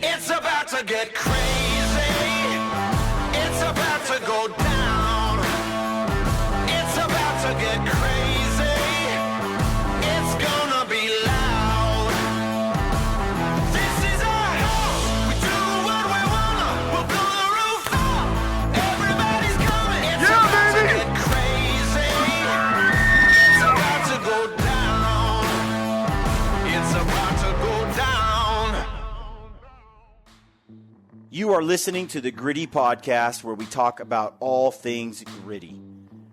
It's about to get crazy. It's about to go down. It's about to get crazy. It's gonna be loud. This is our house. We do what we wanna. We'll blow the roof out. Everybody's coming. It's about to get crazy. It's about to go down. It's about to go down. You are listening to the Gritty Podcast, where we talk about all things gritty.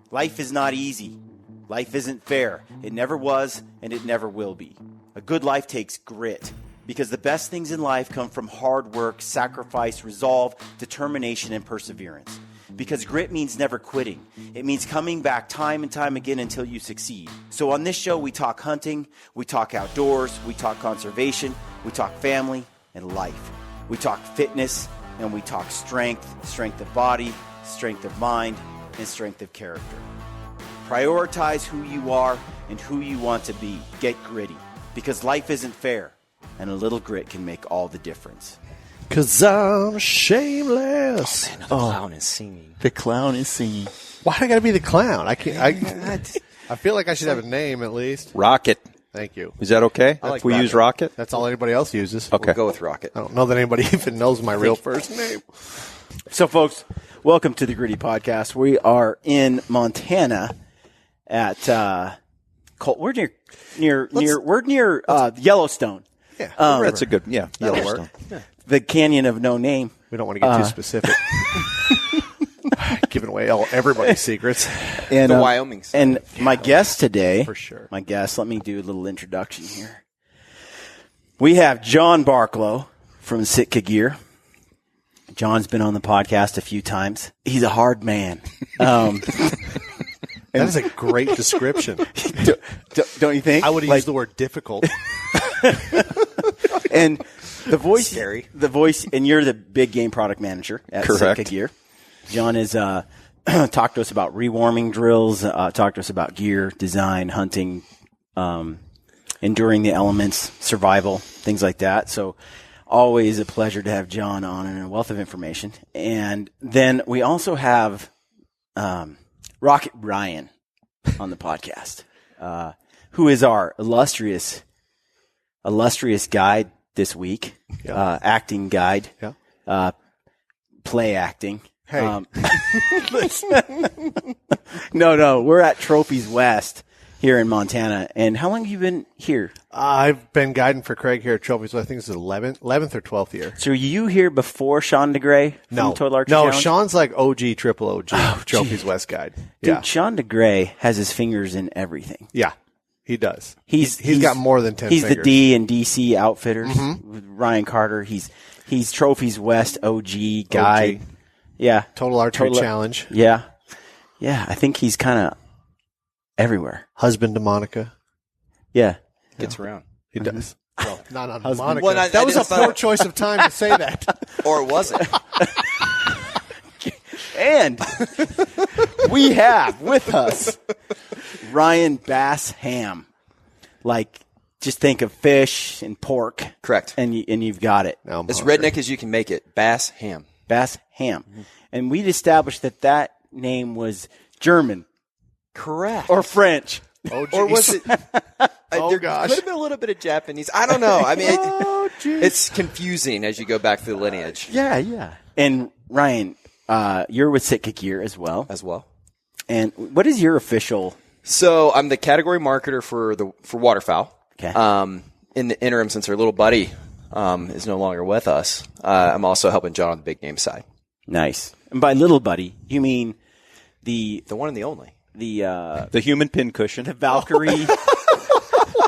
Life is not easy. Life isn't fair. It never was, and it never will be. A good life takes grit, because the best things in life come from hard work, sacrifice, resolve, determination, and perseverance. Because grit means never quitting. It means coming back time and time again until you succeed. So on this show, we talk hunting, we talk outdoors, we talk conservation, we talk family and life. We talk fitness, and we talk strength, strength of body, strength of mind, and strength of character. Prioritize who you are and who you want to be. Get gritty, because life isn't fair, and a little grit can make all the difference. 'Cause I'm shameless. Man, the clown is singing. The clown is singing. Why do I gotta be the clown? I can't. I feel like I should have a name at least. Rocket. Thank you. Is that okay if we use Rocket? That's all anybody else uses. Okay. We'll go with Rocket. I don't know that anybody even knows my real first name. So, folks, welcome to the Gritty Podcast. We are in Montana at we're near Yellowstone. Yeah, That's a good, Yellowstone. The Canyon of No Name. we don't want to get too specific. Giving away everybody's secrets. And, The Wyoming side. And my guest today, for sure. my guest, let me do a little introduction here. We have John Barklow from Sitka Gear. John's been on the podcast a few times. He's a hard man. That is a great description. Don't you think? I would have used the word difficult. And the voice, Scary. and you're the big game product manager at Correct. Sitka Gear. John has talked to us about rewarming drills, talked to us about gear, design, hunting, enduring the elements, survival, things like that. So always a pleasure to have John on, and a wealth of information. And then we also have Rocket Ryan on the podcast, who is our illustrious guide this week, acting guide, play acting. Hey. No, we're at Trophies West here in Montana. And how long have you been here? I've been guiding for Craig here at Trophies. So I think it's the 11th or 12th year. So were you here before Sean DeGray from No, Total Archery no, Challenge? Sean's like OG, triple OG, Trophies West guide. Dude, Sean DeGray has his fingers in everything. Yeah, he does. He's got more than 10 He's fingers. the D and DC outfitters with Ryan Carter. He's Trophies West OG guy. OG. Yeah. Total Archery Challenge. Yeah. Yeah. I think he's kind of everywhere. Husband to Monica. Yeah. Gets around. He does. Well, not on Husband. Monica. Well, I that was a didn't poor thought- choice of time to say that. Or was it? And we have with us Ryan Bassham. Like, just think of fish and pork. Correct. And you've got it. Now I'm As hungry. redneck as you can make it. Bass ham. Bassham. And we'd established that name was German Correct. or French. Oh, Or was geez. it? Oh, there gosh. could have been a little bit of Japanese. I don't know. I mean, Oh, geez. it's confusing as you go back through the lineage Yeah. And Ryan, you're with Sitka Gear as well. as well. And what is your official? So I'm the category marketer for waterfowl. Okay. In the interim, since our little buddy is no longer with us, I'm also helping John on the big game side. Nice. And by little buddy, you mean the The one and the only. The human pincushion. the Valkyrie,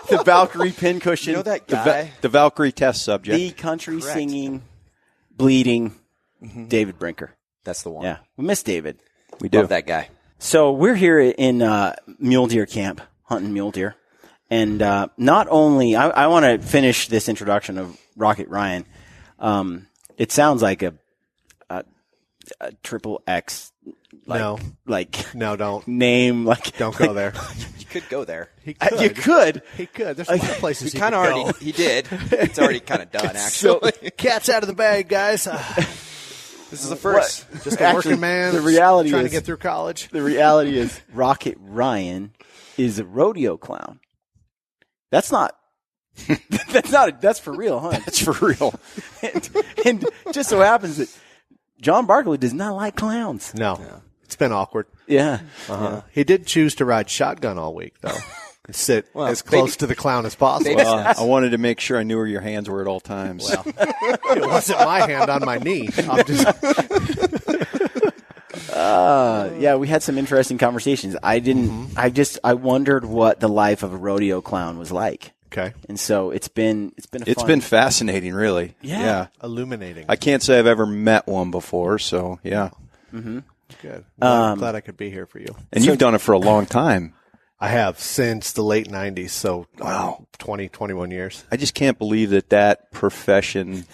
the Valkyrie pincushion. You know that guy? The Valkyrie test subject. The country singing, bleeding David Brinker. That's the one. Yeah, we miss David. we do. Love that guy. So we're here in mule deer camp, hunting mule deer. And not only, I want to finish this introduction of Rocket Ryan. It sounds like a triple X No. No, don't. name like Don't go there. You could go there. He could. You could. He could. There's a lot of places He he could kind of go. already. He did. It's already kind of done, actually. Cat's out of the bag, guys. This is the first. Just a Actually, working man. the reality trying is- to get through college. The reality is Rocket Ryan is a rodeo clown. That's not. That's for real, huh? That's for real. and just so happens that John Barklow does not like clowns. No, it's been awkward. Yeah. He did choose to ride shotgun all week, though. And sit as close to the clown as possible. baby I wanted to make sure I knew where your hands were at all times. It wasn't my hand on my knee. I'm just, Yeah, we had some interesting conversations. I didn't. I wondered what the life of a rodeo clown was like. okay. And so it's been It's been fascinating, really. Yeah. Illuminating. I can't say I've ever met one before, so yeah. Good. I'm glad I could be here for you. And you've done it for a long time. I have since the late 90s, so 20, 21 years. I just can't believe that profession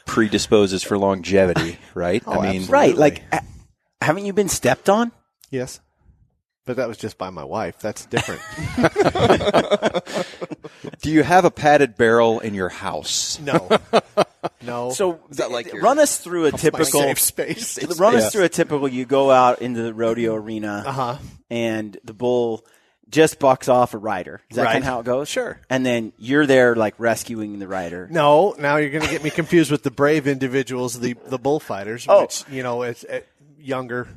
predisposes for longevity, right? I mean, absolutely. right. Like, haven't you been stepped on? Yes. But that was just by my wife. That's different. do you have a padded barrel in your house? No. So Is that like your- run us through a my typical. safe space. Run us through a typical. You go out into the rodeo arena, and the bull just bucks off a rider. Is that Right. kind of how it goes? Sure. And then you're there, like rescuing the rider. No, now you're going to get me confused with the brave individuals, the bullfighters, which, it's younger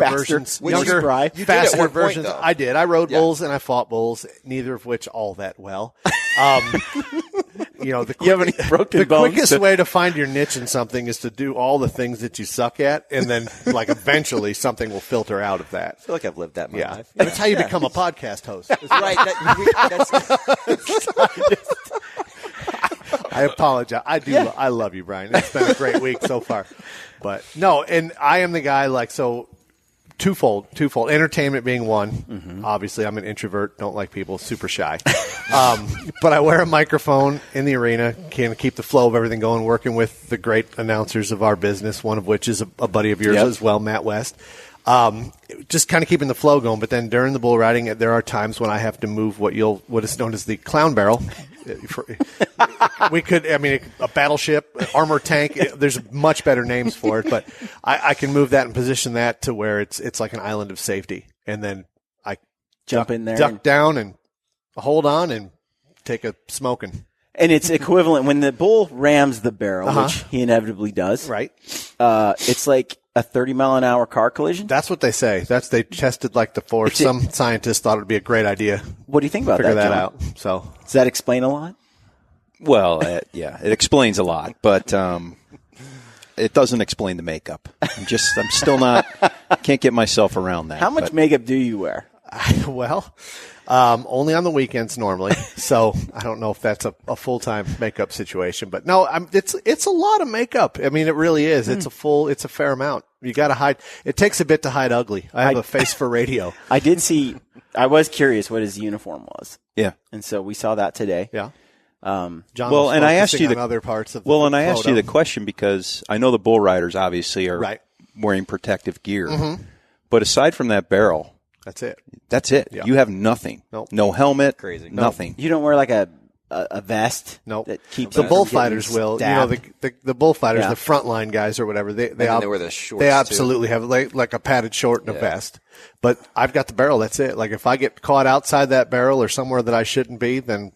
Faster. versions, Which is younger, spry. You did at faster one point, versions. though. I did. I rode bulls and I fought bulls, neither of which all that well. The You have any broken bones? quickest way to find your niche in something is to do all the things that you suck at, and then eventually something will filter out of that. I feel like I've lived that my Yeah, life. that's how you become a podcast host. Right. I apologize. I love you, Brian. It's been a great week so far. But no, and I am the guy twofold. Entertainment being one. Mm-hmm. Obviously, I'm an introvert. Don't like people. Super shy. But I wear a microphone in the arena. Can keep the flow of everything going. Working with the great announcers of our business. One of which is a buddy of yours as well, Matt West. Just kind of keeping the flow going. But then during the bull riding, there are times when I have to move what is known as the clown barrel. We could, a battleship, armor tank. There's much better names for it, but I can move that and position that to where it's like an island of safety, and then I Jump in there. duck down and hold on and take a smoking. And it's equivalent when the bull rams the barrel, which he inevitably does. Right. It's like a 30-mile-an-hour car collision. That's what they say. They tested the force. Some scientists thought it'd be a great idea. What do you think about Figure that John? out. So Does that explain a lot? Well, yeah, it explains a lot, but it doesn't explain the makeup. I'm still not, can't get myself around that. How much makeup do you wear? only on the weekends normally. So I don't know if that's a full-time makeup situation, but no, it's a lot of makeup. I mean, it really is. It's a fair amount. You got to hide. It takes a bit to hide ugly. I have a face for radio. I was curious what his uniform was. Yeah. And so we saw that today. Yeah. John was and I asked focusing you on other parts of and I photo. asked you the question because I know the bull riders obviously are Right. wearing protective gear, but aside from that barrel, That's it. that's it. Yeah. You have nothing. Nope. No helmet. Crazy. Nothing. You don't wear like a vest Nope. that keeps The you from bullfighters getting will. stabbed? You know, the bullfighters, Yeah. the frontline guys or whatever. They then they wear the shorts, They too. absolutely have like a padded short and a vest. But I've got the barrel. That's it. Like if I get caught outside that barrel or somewhere that I shouldn't be, then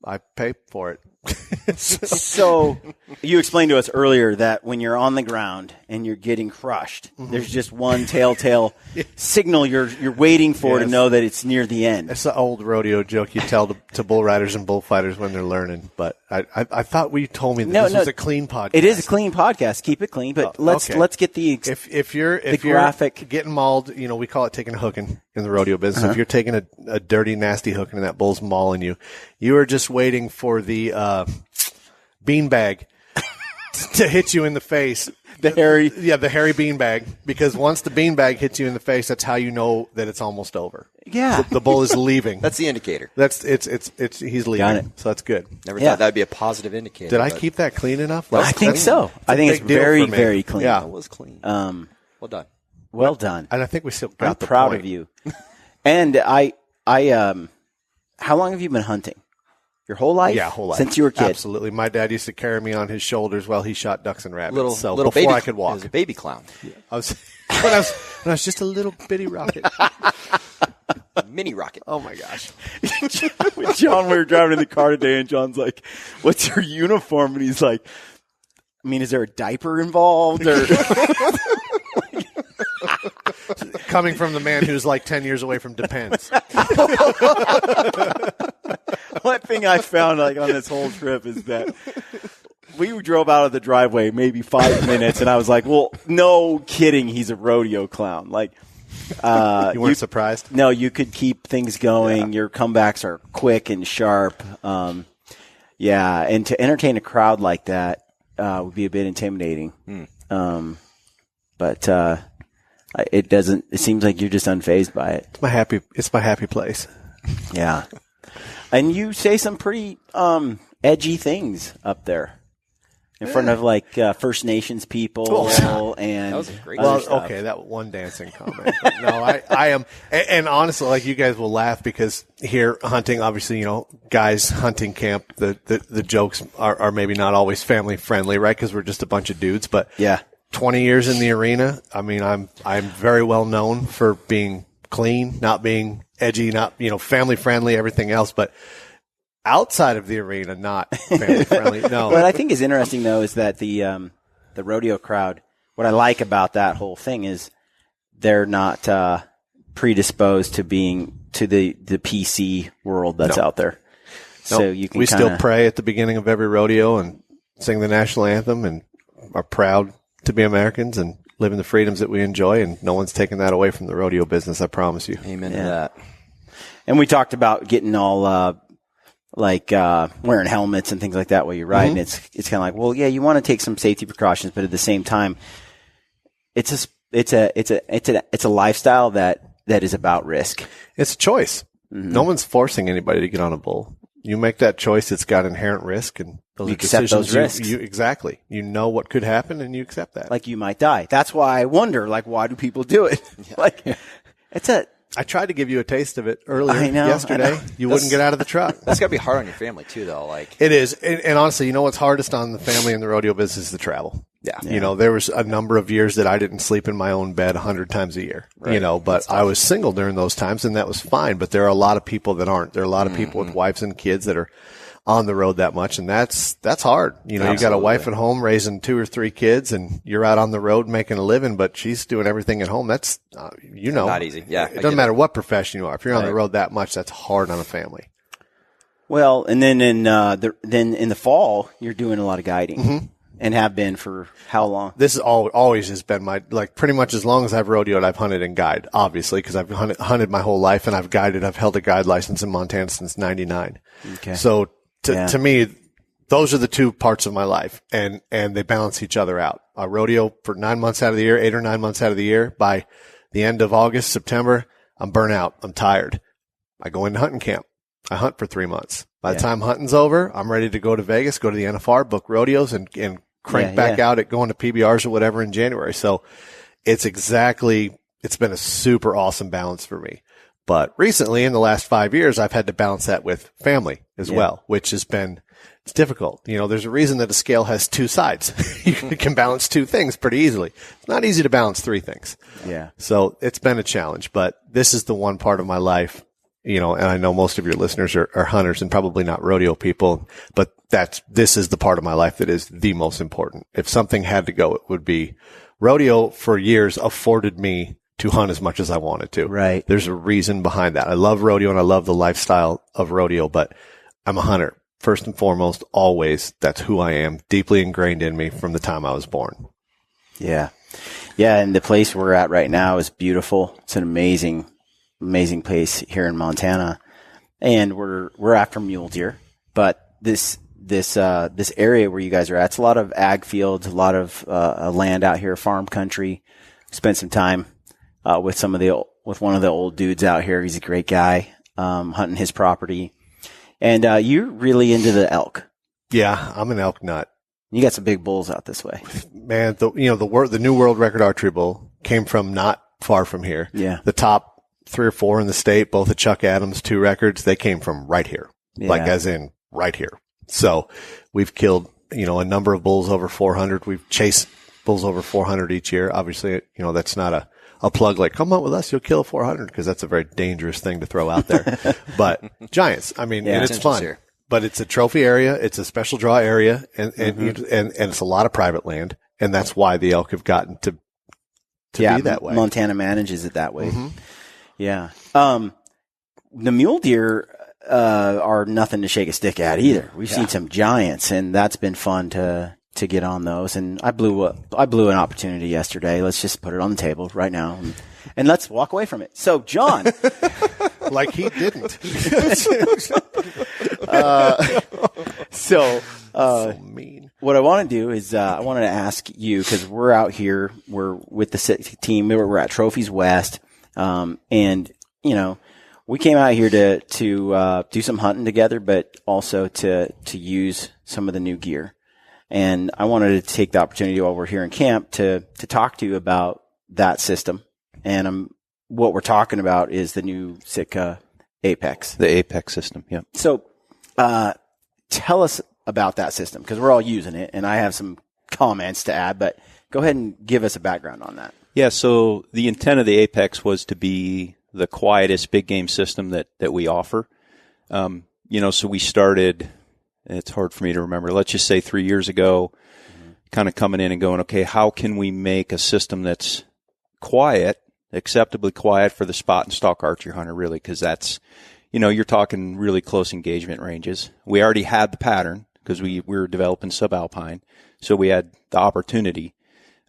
I pay for it. So you explained to us earlier that when you're on the ground and you're getting crushed, there's just one telltale signal you're waiting for to Yes. know that it's near the end. It's the old rodeo joke you tell to bull riders and bullfighters when they're learning. But I thought we told me that this was a clean podcast. It is a clean podcast. Keep it clean, but let's get the If you're graphic. getting mauled, we call it taking a hooking in the rodeo business. If you're taking a dirty, nasty hooking and that bull's mauling you, you are just waiting for the beanbag to hit you in the face. the hairy. The hairy beanbag. Because once the beanbag hits you in the face, that's how you know that it's almost over. Yeah. The bull is leaving. That's the indicator. He's leaving. Got it. So that's good. Never Yeah. thought that'd be a positive indicator. Did I but keep that clean enough? I think so. I think it's big deal very, for me. very clean. Yeah. It was clean. Um, Well done. Well done. And I think we still got I'm the proud point. of you. And how long have you been hunting? Your whole life? Yeah, whole life. Since you were a kid? Absolutely. My dad used to carry me on his shoulders while he shot ducks and rabbits. Little before baby, I could It walk. was a baby clown. I was when I was just a little bitty rocket. Mini rocket. Oh my gosh. With John, we were driving in the car today, and John's like, "What's your uniform?" And he's like, "I mean, is there a diaper involved?" Or Coming from the man who's like 10 years away from Depends. one thing I found like on this whole trip is that we drove out of the driveway maybe 5 minutes, and I was like, "Well, no kidding, he's a rodeo clown." Like, You weren't surprised? no, you could keep things going. Your comebacks are quick and sharp. Yeah, and to entertain a crowd like that would be a bit intimidating. But it doesn't. It seems like you're just unfazed by it. It's my happy place. Yeah, and you say some pretty edgy things up there in front of like First Nations people and That was a great other Well, stuff. okay, that one dancing comment. But no, I am, and honestly, like you guys will laugh because here hunting, obviously, you know, guys hunting camp, the jokes are maybe not always family friendly, right? Because we're just a bunch of dudes. But Yeah. 20 years in the arena, I mean, I'm very well known for being clean, not being edgy, not, you know, family friendly, everything else, but outside of the arena, not family friendly. No. What I think is interesting though is that the rodeo crowd. What I like about that whole thing is they're not predisposed to being to the PC world that's out there. So Nope. you can we kinda, still pray at the beginning of every rodeo and sing the national anthem and are proud to be Americans and live in the freedoms that we enjoy, and no one's taking that away from the rodeo business, I promise you. Amen to Yeah. that. And we talked about getting all wearing helmets and things like that while you're riding. It's kind of like, well, yeah, you want to take some safety precautions, but at the same time, it's a lifestyle that is about risk. It's a choice. No one's forcing anybody to get on a bull. You make that choice, it's got inherent risk, and those You are accept decisions those risks. You exactly. You know what could happen, and you accept that. Like you might die. That's why I wonder, like, why do people do it? Like, it's a I tried to give you a taste of it earlier I know. yesterday. You wouldn't get out of the truck. That's got to be hard on your family too, though. Like, It is. And honestly, you know what's hardest on the family in the rodeo business is the travel. yeah. You know, there was a number of years that I didn't sleep in my own bed 100 times a year, you know, but I was single during those times, and that was fine. But there are a lot of people that aren't. There are a lot of people with wives and kids that are on the road that much, and that's hard. You know, you got a wife at home raising 2 or 3 kids, and you're out on the road making a living, but she's doing everything at home. That's, you know, Not easy. Yeah, I It get doesn't it. matter what profession you are. If you're on the road that much, that's hard on a family. well, and then in the fall, you're doing a lot of guiding and have been for how long? This is always has been my, like, pretty much as long as I've rodeoed, I've hunted and guide, obviously, because I've hunted my whole life, and I've guided. I've held a guide license in Montana since 99. Okay. So Yeah. to me, those are the two parts of my life, and they balance each other out. I rodeo for 9 months out of the year, 8 or 9 months out of the year. By the end of August, September, I'm burnt out. I'm tired. I go into hunting camp. I hunt for 3 months. By the time hunting's over, I'm ready to go to Vegas, go to the NFR, book rodeos, and crank back out at going to PBRs or whatever in January. So it's been a super awesome balance for me. But recently, in the last 5 years, I've had to balance that with family as well, which has been, it's difficult. You know, there's a reason that a scale has 2 sides. You can balance 2 things pretty easily. It's not easy to balance 3 things. Yeah. So it's been a challenge, but this is the one part of my life, you know, and I know most of your listeners are hunters and probably not rodeo people, but this is the part of my life that is the most important. If something had to go, it would be rodeo. For years afforded me to hunt as much as I wanted to. Right. There's a reason behind that. I love rodeo and I love the lifestyle of rodeo, but I'm a hunter. First and foremost, always. That's who I am, deeply ingrained in me from the time I was born. Yeah. Yeah. And the place we're at right now is beautiful. It's an amazing place here in Montana. And we're after mule deer, but this area where you guys are at, it's a lot of ag fields, a lot of land out here, farm country. Spent some time with one of the old dudes out here. He's a great guy, hunting his property. And you're really into the elk. Yeah, I'm an elk nut. You got some big bulls out this way. Man, the new world record archery bull came from not far from here. Yeah. The top 3 or 4 in the state, both of Chuck Adams' 2 records, they came from right here. Like as in right here. So we've killed, a number of bulls over 400. We've chased bulls over 400 each year. Obviously, that's not a plug like, come out with us, you'll kill 400, because that's a very dangerous thing to throw out there. But giants, and it's fun. Here. But it's a trophy area. It's a special draw area, and it's a lot of private land. And that's why the elk have gotten to be that way. Montana manages it that way. Mm-hmm. Yeah. The mule deer are nothing to shake a stick at either. We've seen some giants, and that's been fun to get on those. And I blew an opportunity yesterday. Let's just put it on the table right now, and let's walk away from it. So, John, like he didn't. So mean. What I want to do is I wanted to ask you, because we're out here, we're with the Sitka team, we're at Trophies West, and we came out here to do some hunting together, but also to use some of the new gear. And I wanted to take the opportunity while we're here in camp to talk to you about that system. And what we're talking about is the new Sitka Apex. The Apex system, yeah. So tell us about that system, because we're all using it, and I have some comments to add, but go ahead and give us a background on that. Yeah, so the intent of the Apex was to be the quietest big game system that we offer. So we started, it's hard for me to remember, let's just say 3 years ago, kind of coming in and going, okay, how can we make a system that's quiet, acceptably quiet for the spot and stalk archery hunter, really, because that's, you're talking really close engagement ranges. We already had the pattern because we were developing subalpine, so we had the opportunity.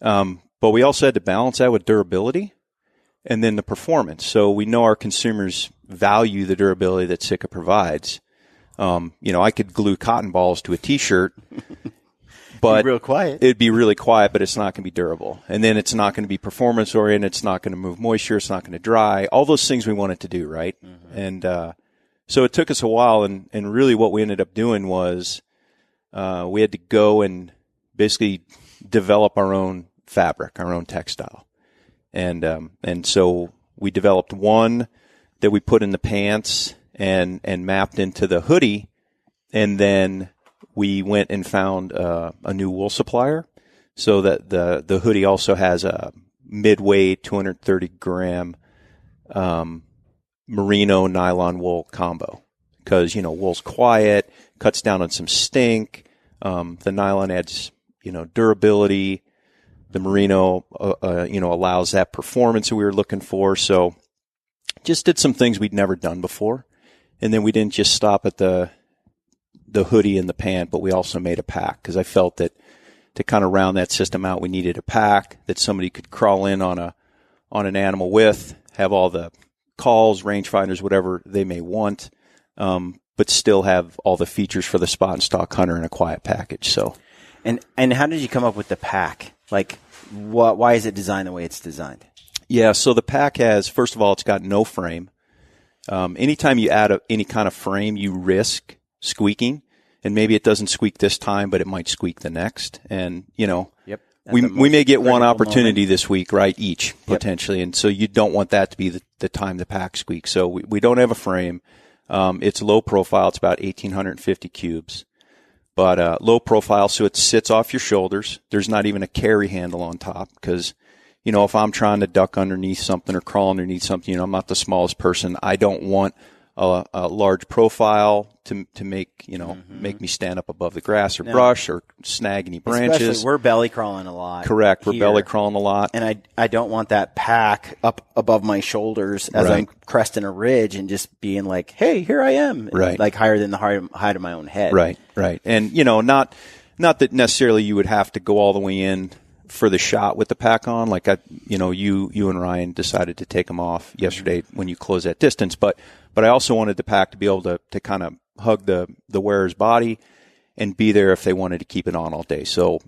But we also had to balance that with durability and then the performance. So we know our consumers value the durability that Sitka provides. I could glue cotton balls to a T-shirt, but real quiet. It'd be really quiet, but it's not going to be durable. And then it's not going to be performance oriented. It's not going to move moisture. It's not going to dry. All those things we wanted to do, right? Mm-hmm. And so it took us a while. And really what we ended up doing was we had to go and basically develop our own fabric, our own textile. And so we developed one that we put in the pants and mapped into the hoodie, and then we went and found a new wool supplier, so that the hoodie also has a mid-weight 230 gram merino nylon wool combo, because wool's quiet, cuts down on some stink. The nylon adds durability. The merino allows that performance that we were looking for. So just did some things we'd never done before. And then we didn't just stop at the hoodie and the pant, but we also made a pack, because I felt that to kind of round that system out, we needed a pack that somebody could crawl in on an animal with, have all the calls, rangefinders, whatever they may want, but still have all the features for the spot and stalk hunter in a quiet package. So, and how did you come up with the pack? Like, why is it designed the way it's designed? Yeah, so the pack has, first of all, it's got no frame. Anytime you add any kind of frame, you risk squeaking, and maybe it doesn't squeak this time, but it might squeak the next. And, Yep. we may get one opportunity this week, right, each, potentially. Yep. And so you don't want that to be the time the pack squeaks. So we don't have a frame. It's low profile. It's about 1,850 cubes. But low profile, so it sits off your shoulders. There's not even a carry handle on top, because, if I'm trying to duck underneath something or crawl underneath something, I'm not the smallest person. I don't want a large profile to make, make me stand up above the grass or brush or snag any branches. Especially, we're belly crawling a lot. Correct. We're belly crawling a lot. And I don't want that pack up above my shoulders as I'm cresting a ridge and just being like, hey, here I am. Right. Like higher than the height of my own head. Right. Right. And, not that necessarily you would have to go all the way in for the shot with the pack on. Like, you and Ryan decided to take them off yesterday when you close that distance. But I also wanted the pack to be able to kind of hug the wearer's body and be there if they wanted to keep it on all day. So,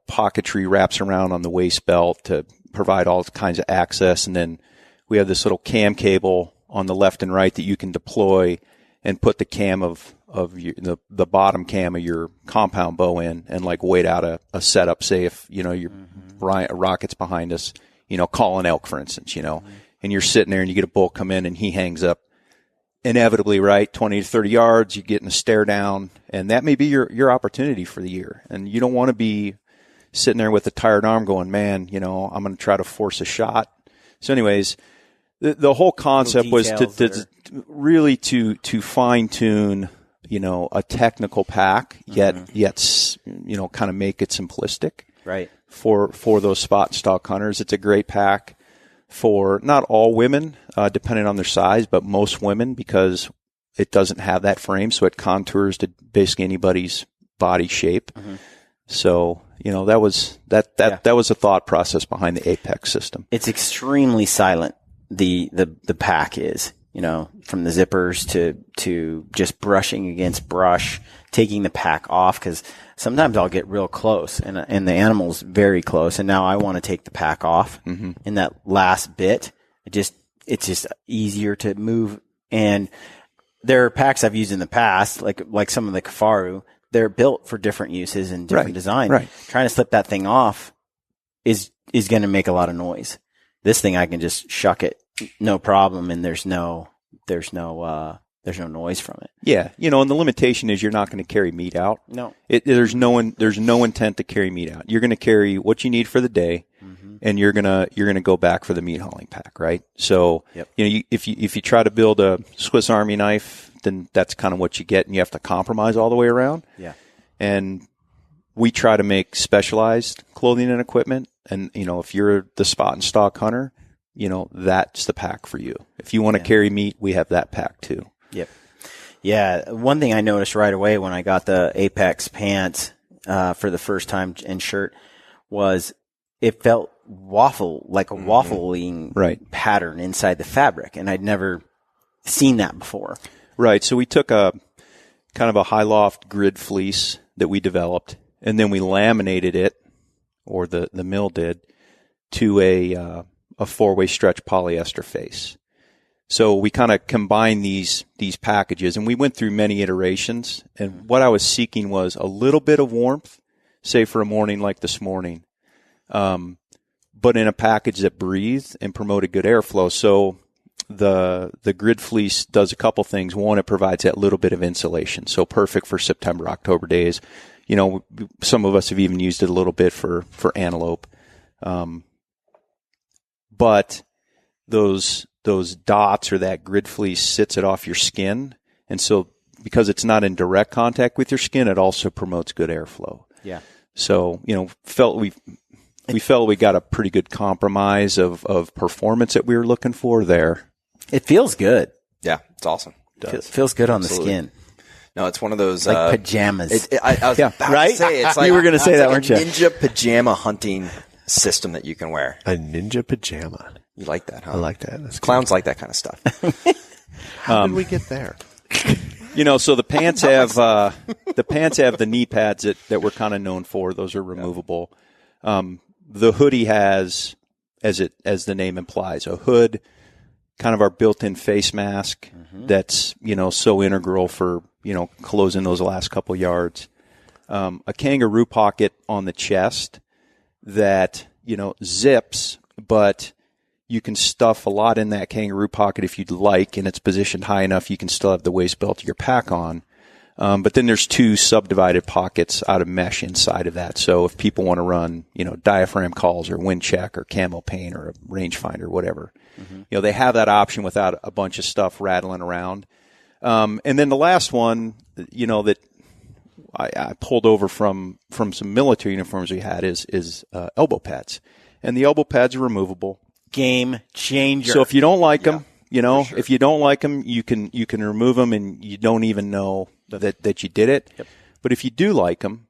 pocketry wraps around on the waist belt to provide all kinds of access. And then we have this little cam cable on the left and right that you can deploy and put the cam of the bottom cam of your compound bow in, and like wait out a setup. Say if, your rocket's behind us, call an elk, for instance, and you're sitting there and you get a bull come in and he hangs up inevitably, right, 20 to 30 yards, you're getting a stare down, and that may be your opportunity for the year. And you don't want to be sitting there with a tired arm going, man, I'm going to try to force a shot. So anyways, the whole concept was to really to fine tune, a technical pack, yet kind of make it simplistic, right? For those spot and stalk hunters. It's a great pack for not all women, depending on their size, but most women, because it doesn't have that frame, so it contours to basically anybody's body shape. Mm-hmm. So that was the thought process behind the Apex system. It's extremely silent. The pack is, from the zippers to just brushing against brush, taking the pack off, because sometimes I'll get real close and the animal's very close, and now I want to take the pack off. Mm-hmm. In that last bit, it's just easier to move. And there are packs I've used in the past, like some of the Kafaru. They're built for different uses and different design. Right. Trying to slip that thing off is going to make a lot of noise. This thing, I can just shuck it, no problem, and there's no noise from it. Yeah, and the limitation is you're not going to carry meat out. No, there's no intent to carry meat out. You're going to carry what you need for the day, mm-hmm. and you're gonna go back for the meat hauling pack, right? So, yep. If you try to build a Swiss Army knife, then that's kind of what you get, and you have to compromise all the way around. Yeah, and we try to make specialized clothing and equipment. And, if you're the spot and stalk hunter, that's the pack for you. If you want to carry meat, we have that pack too. Yep. Yeah. One thing I noticed right away when I got the Apex pants, for the first time and shirt was it felt like a waffling pattern inside the fabric. And I'd never seen that before. Right. So we took a kind of a high loft grid fleece that we developed, and then we laminated it, or the mill did, to a 4-way stretch polyester face. So we kind of combined these packages, and we went through many iterations. And what I was seeking was a little bit of warmth, say for a morning like this morning, but in a package that breathed and promoted good airflow. So the grid fleece does a couple things. One, it provides that little bit of insulation, so perfect for September, October days. Some of us have even used it a little bit for antelope. But those dots or that grid fleece sits it off your skin. And so because it's not in direct contact with your skin, it also promotes good airflow. Yeah. So, we felt we got a pretty good compromise of performance that we were looking for there. It feels good. Yeah, it's awesome. It feels good on the skin. No, it's one of those like pajamas. I was about to say, it's like you were going to say that, weren't you? Ninja pajama hunting system that you can wear. A ninja pajama. You like that, huh? I like that. That's Clowns like that kind of stuff. How did we get there? So the pants have the knee pads that we're kind of known for. Those are removable. The hoodie has, as the name implies, a hood, kind of our built-in face mask. Mm-hmm. That's so integral for closing those last couple yards. A kangaroo pocket on the chest that zips, but you can stuff a lot in that kangaroo pocket if you'd like, and it's positioned high enough you can still have the waist belt of your pack on. But then there's 2 subdivided pockets out of mesh inside of that. So if people want to run, diaphragm calls or wind check or camo paint or a rangefinder, whatever, mm-hmm. They have that option without a bunch of stuff rattling around. And then the last one, that I pulled over from some military uniforms we had is elbow pads. And the elbow pads are removable. Game changer. So if you don't like them, sure. If you don't like them, you can remove them and you don't even know that you did it. Yep. But if you do like them,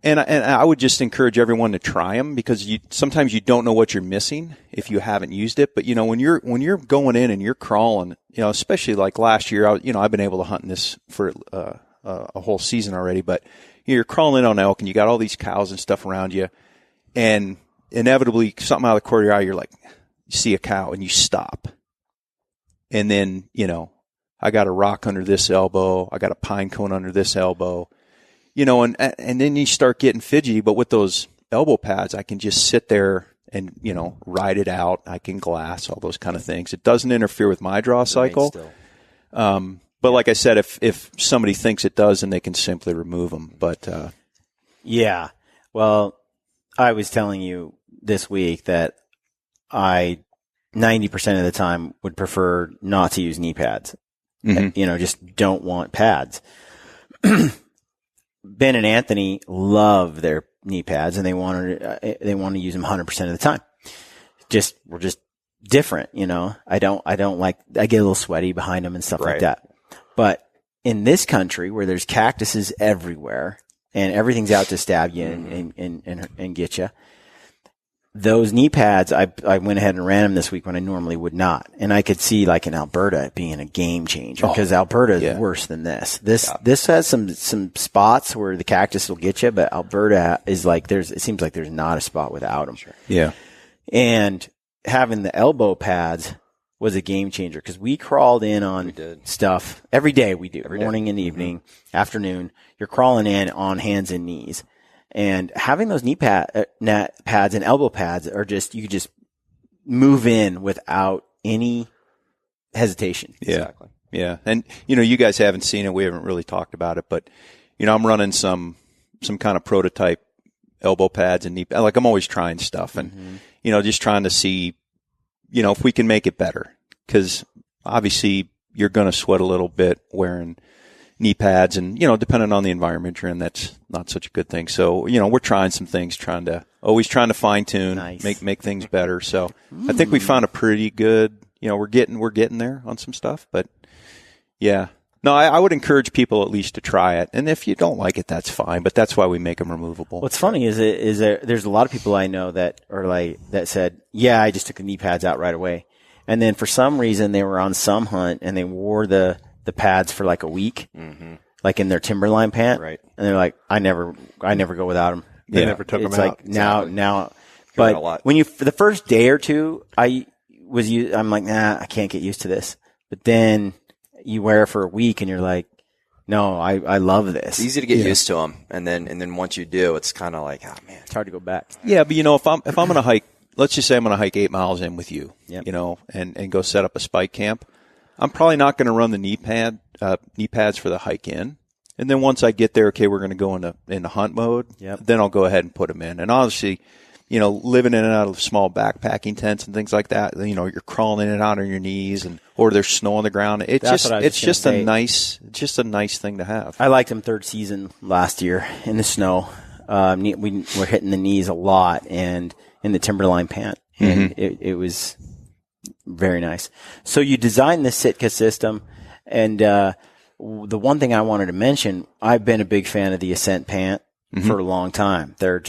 and I would just encourage everyone to try them, because sometimes you don't know what you're missing if you haven't used it. But when you're going in and you're crawling, especially like last year, I've been able to hunt in this for a whole season already. But you're crawling in on elk and you got all these cows and stuff around you, and inevitably something out of the corner of your eye, you're like, you see a cow and you stop. And then, I got a rock under this elbow. I got a pine cone under this elbow, and then you start getting fidgety. But with those elbow pads, I can just sit there and, ride it out. I can glass, all those kind of things. It doesn't interfere with my draw cycle. But like I said, if somebody thinks it does, then they can simply remove them. But, yeah. Well, I was telling you this week that I 90% of the time would prefer not to use knee pads. Just don't want pads. Ben and Anthony love their knee pads, and they want to use them 100% of the time. We're just different, I don't like, I get a little sweaty behind them and stuff like that. But in this country where there's cactuses everywhere and everything's out to stab you and get you, those knee pads, I went ahead and ran them this week when I normally would not. And I could see, like in Alberta, it being a game changer, because Alberta is worse than this. This has some spots where the cactus will get you, but Alberta is like, it seems like there's not a spot without them. Sure. Yeah. And having the elbow pads was a game changer, because we crawled in on stuff every day. We do morning and evening, afternoon. You're crawling in on hands and knees. And having those knee pads and elbow pads are you just move in without any hesitation. Yeah. Exactly. Yeah. And, you guys haven't seen it. We haven't really talked about it, but, I'm running some kind of prototype elbow pads and knee pads. Like, I'm always trying stuff and, just trying to see, if we can make it better, because obviously you're going to sweat a little bit wearing knee pads, and, depending on the environment you're in, that's not such a good thing. So, we're trying some things, always trying to fine tune, make things better. So I think we found a pretty good, we're getting there on some stuff, but yeah. No, I would encourage people at least to try it. And if you don't like it, that's fine, but that's why we make them removable. What's funny is there's a lot of people I know that are that said, yeah, I just took the knee pads out right away. And then for some reason they were on some hunt and they wore the pads for like a week, like in their timberline pant. Right. And they're like, I never go without them. They never took them out. It's like now, but when for the first day or two, I'm like, nah, I can't get used to this. But then you wear it for a week and you're like, no, I love this. It's easy to get used to them. And then once you do, it's kind of like, oh man, it's hard to go back. Yeah. But if I'm going to hike, let's just say I'm going to hike 8 miles in with you, and go set up a spike camp. I'm probably not going to run the knee pads for the hike in. And then once I get there, okay, we're going to go into hunt mode. Then I'll go ahead and put them in. And honestly, living in and out of small backpacking tents and things like that, you're crawling in and out on your knees, or there's sno on the ground. It's just a nice thing to have. I liked them third season last year in the snow. We were hitting the knees a lot and in the timberline pant, and it was very nice. So you designed this Sitka system, and the one thing I wanted to mention, I've been a big fan of the Ascent pant for a long time. They're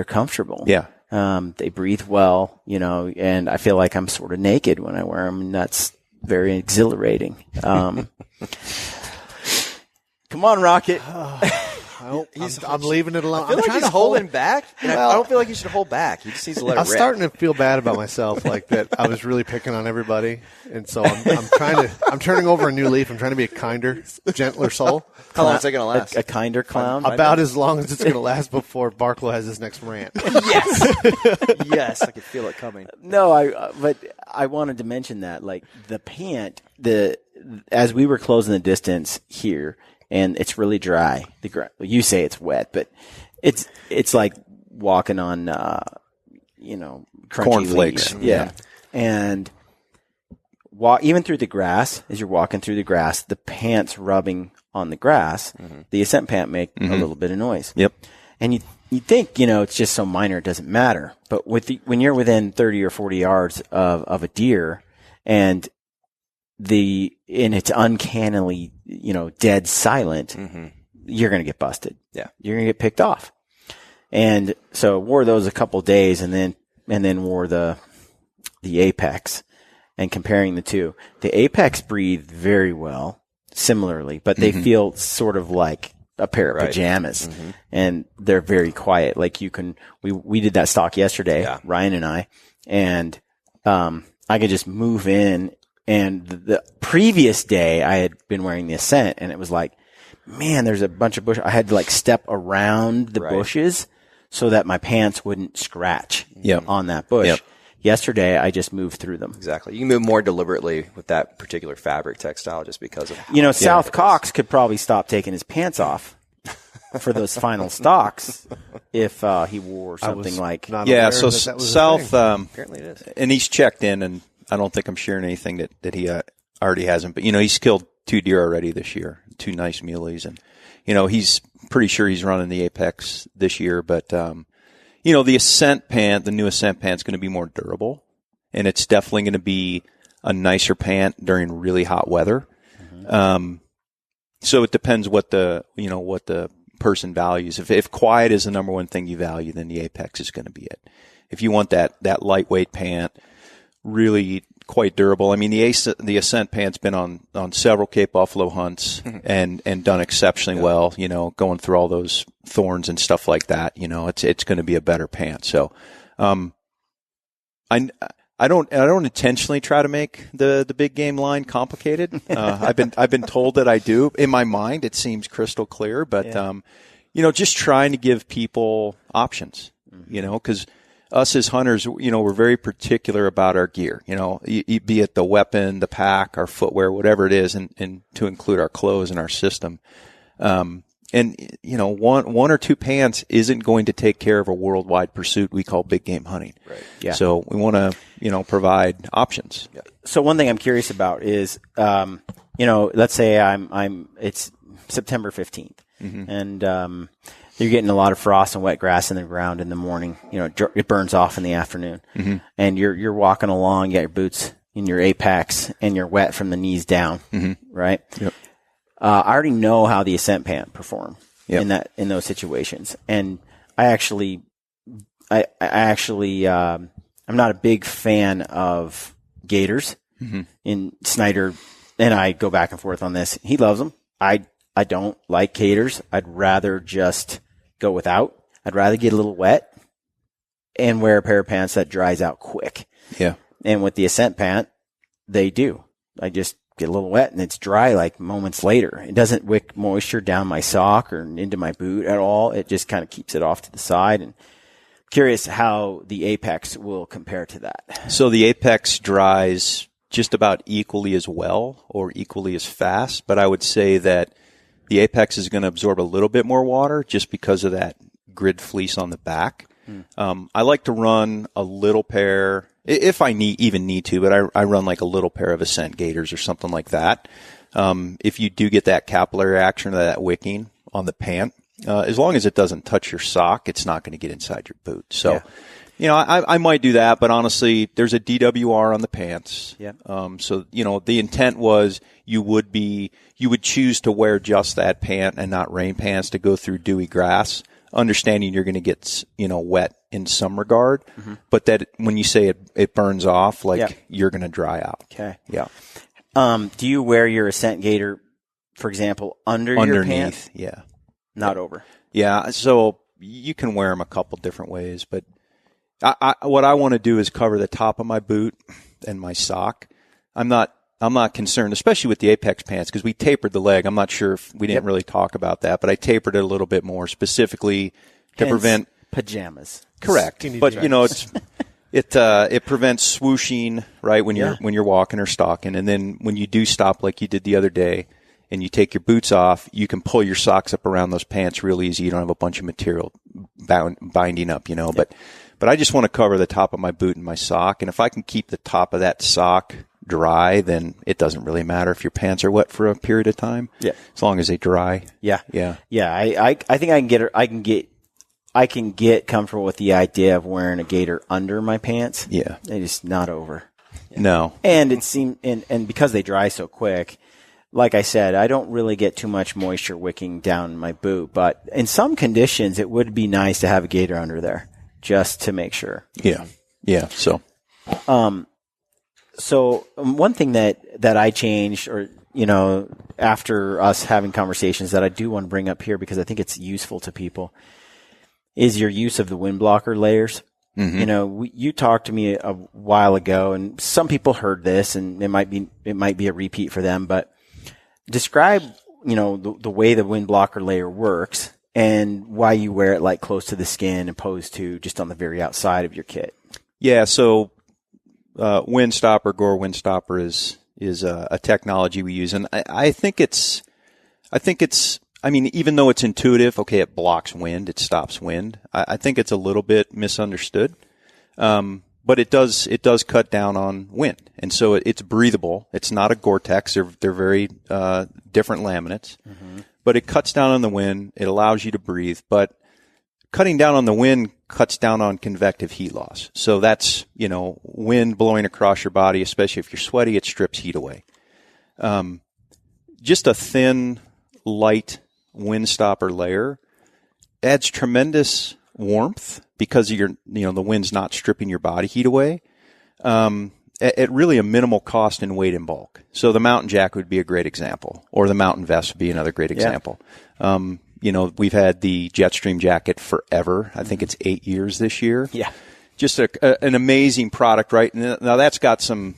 comfortable. Yeah. They breathe well, and I feel like I'm sort of naked when I wear them, and that's very exhilarating. Come on, Rocket. I'm leaving it alone. I feel like he's holding back. And I don't feel like he should hold back. He just needs to let it rip. I'm starting to feel bad about myself, like that I was really picking on everybody, and so I'm turning over a new leaf. I'm trying to be a kinder, gentler soul. How long is it going to last? A kinder clown? About as long as it's going to last before Barklow has his next rant. Yes. Yes, I can feel it coming. No, but I wanted to mention that, like, the pant, as we were closing the distance here, and it's really dry. You say it's wet, but it's like walking on, crunchy cornflakes. Yeah. And even through the grass, as you're walking through the grass, the pants rubbing on the grass, the Ascent pant make a little bit of noise. Yep. And you think, it's just so minor, it doesn't matter. But when you're within 30 or 40 yards of a deer, and it's uncannily, dead silent, you're going to get busted. Yeah. You're going to get picked off. And so wore those a couple days, and then wore the Apex, and comparing the two. The Apex breathe very well, similarly, but they feel sort of like a pair of pajamas, and they're very quiet. Like we did that stalk yesterday, Ryan and I, and I could just move in. And the previous day I had been wearing the Ascent, and it was like, man, there's a bunch of bush. I had to step around the bushes so that my pants wouldn't scratch. on that bush. Yep. Yesterday, I just moved through them. Exactly. You can move more deliberately with that particular fabric textile just because of South Cox could probably stop taking his pants off for those final stocks if he wore something like. Not so aware that was a South, thing. apparently it is. and he's checked in, and I don't think I'm sharing anything that he already hasn't. But he's killed 2 deer already this year, 2 nice muleys, and he's pretty sure he's running the Apex this year. But the Ascent pant, the new Ascent pant, is going to be more durable, and it's definitely going to be a nicer pant during really hot weather. So it depends what the person values. If quiet is the number one thing you value, then the Apex is going to be it. If you want that lightweight pant, really quite durable. I mean, the Ascent pant's been on several Cape Buffalo hunts and done exceptionally well. Going through all those thorns and stuff like that. It's going to be a better pant. So, I don't intentionally try to make the big game line complicated. I've been told that I do. In my mind, it seems crystal clear, but just trying to give people options. Because us as hunters, we're very particular about our gear. Be it the weapon, the pack, our footwear, whatever it is, and to include our clothes and our system. One or two pants isn't going to take care of a worldwide pursuit we call big game hunting. Right. Yeah. So we want to, provide options. Yeah. So one thing I'm curious about is, let's say it's September 15th, and you're getting a lot of frost and wet grass in the ground in the morning. It burns off in the afternoon, and you're walking along. You got your boots in your Apex, and you're wet from the knees down, right? Yep. I already know how the Ascent pant perform in those situations, and I'm not a big fan of gaiters. In Snyder and I go back and forth on this. He loves them. I don't like gaiters. I'd rather just go without. I'd rather get a little wet and wear a pair of pants that dries out quick. Yeah. And with the Ascent pant, they do. I just get a little wet and it's dry like moments later. It doesn't wick moisture down my sock or into my boot at all. It just kind of keeps it off to the side. And curious how the Apex will compare to that. So the Apex dries just about equally as well or equally as fast, but I would say that the Apex is going to absorb a little bit more water just because of that grid fleece on the back. I like to run a little pair, if I need to, but I run like a little pair of Ascent gaiters or something like that. If you do get that capillary action or that wicking on the pant, as long as it doesn't touch your sock, it's not going to get inside your boot. So, I might do that, but honestly, there's a DWR on the pants. Yeah. So, the intent was you would choose to wear just that pant and not rain pants to go through dewy grass, understanding you're going to get, wet in some regard, but that when you say it burns off, you're going to dry out. Okay. Yeah. Do you wear your Ascent gaiter, for example, underneath your pants? Yeah. Not over. Yeah. So you can wear them a couple different ways, but what I want to do is cover the top of my boot and my sock. I'm not concerned, especially with the Apex pants, because we tapered the leg. I'm not sure if we didn't really talk about that, but I tapered it a little bit more specifically to prevent pajamas. Correct. But it prevents swooshing, right, when you're walking or stalking, and then when you do stop like you did the other day and you take your boots off, you can pull your socks up around those pants real easy. You don't have a bunch of material binding up, But I just want to cover the top of my boot and my sock, and if I can keep the top of that sock dry, then it doesn't really matter if your pants are wet for a period of time. Yeah. As long as they dry. Yeah. Yeah. Yeah. I think I can get comfortable with the idea of wearing a gaiter under my pants. Yeah. It is not over. No. And it seems, and because they dry so quick, like I said, I don't really get too much moisture wicking down my boot, but in some conditions, it would be nice to have a gaiter under there just to make sure. Yeah. Yeah. So one thing that I changed, or, after us having conversations that I do want to bring up here because I think it's useful to people, is your use of the wind blocker layers. You talked to me a while ago, and some people heard this, and it might be a repeat for them, but describe, the way the wind blocker layer works and why you wear it like close to the skin opposed to just on the very outside of your kit. Yeah. So, Windstopper, Gore Windstopper is a technology we use. And I think it's, I mean, even though it's intuitive, okay, it blocks wind, it stops wind. I think it's a little bit misunderstood. But it does cut down on wind. And so it's breathable. It's not a Gore-Tex. They're very, different laminates, but it cuts down on the wind. It allows you to breathe, but cutting down on the wind cuts down on convective heat loss. So that's, wind blowing across your body, especially if you're sweaty, it strips heat away. Just a thin, light Windstopper layer adds tremendous warmth because the wind's not stripping your body heat away. At really a minimal cost in weight and bulk. So the mountain jacket would be a great example, or the mountain vest would be another great example. We've had the Jetstream jacket forever. I think it's 8 years this year. Yeah. Just an amazing product, right? Now that's got some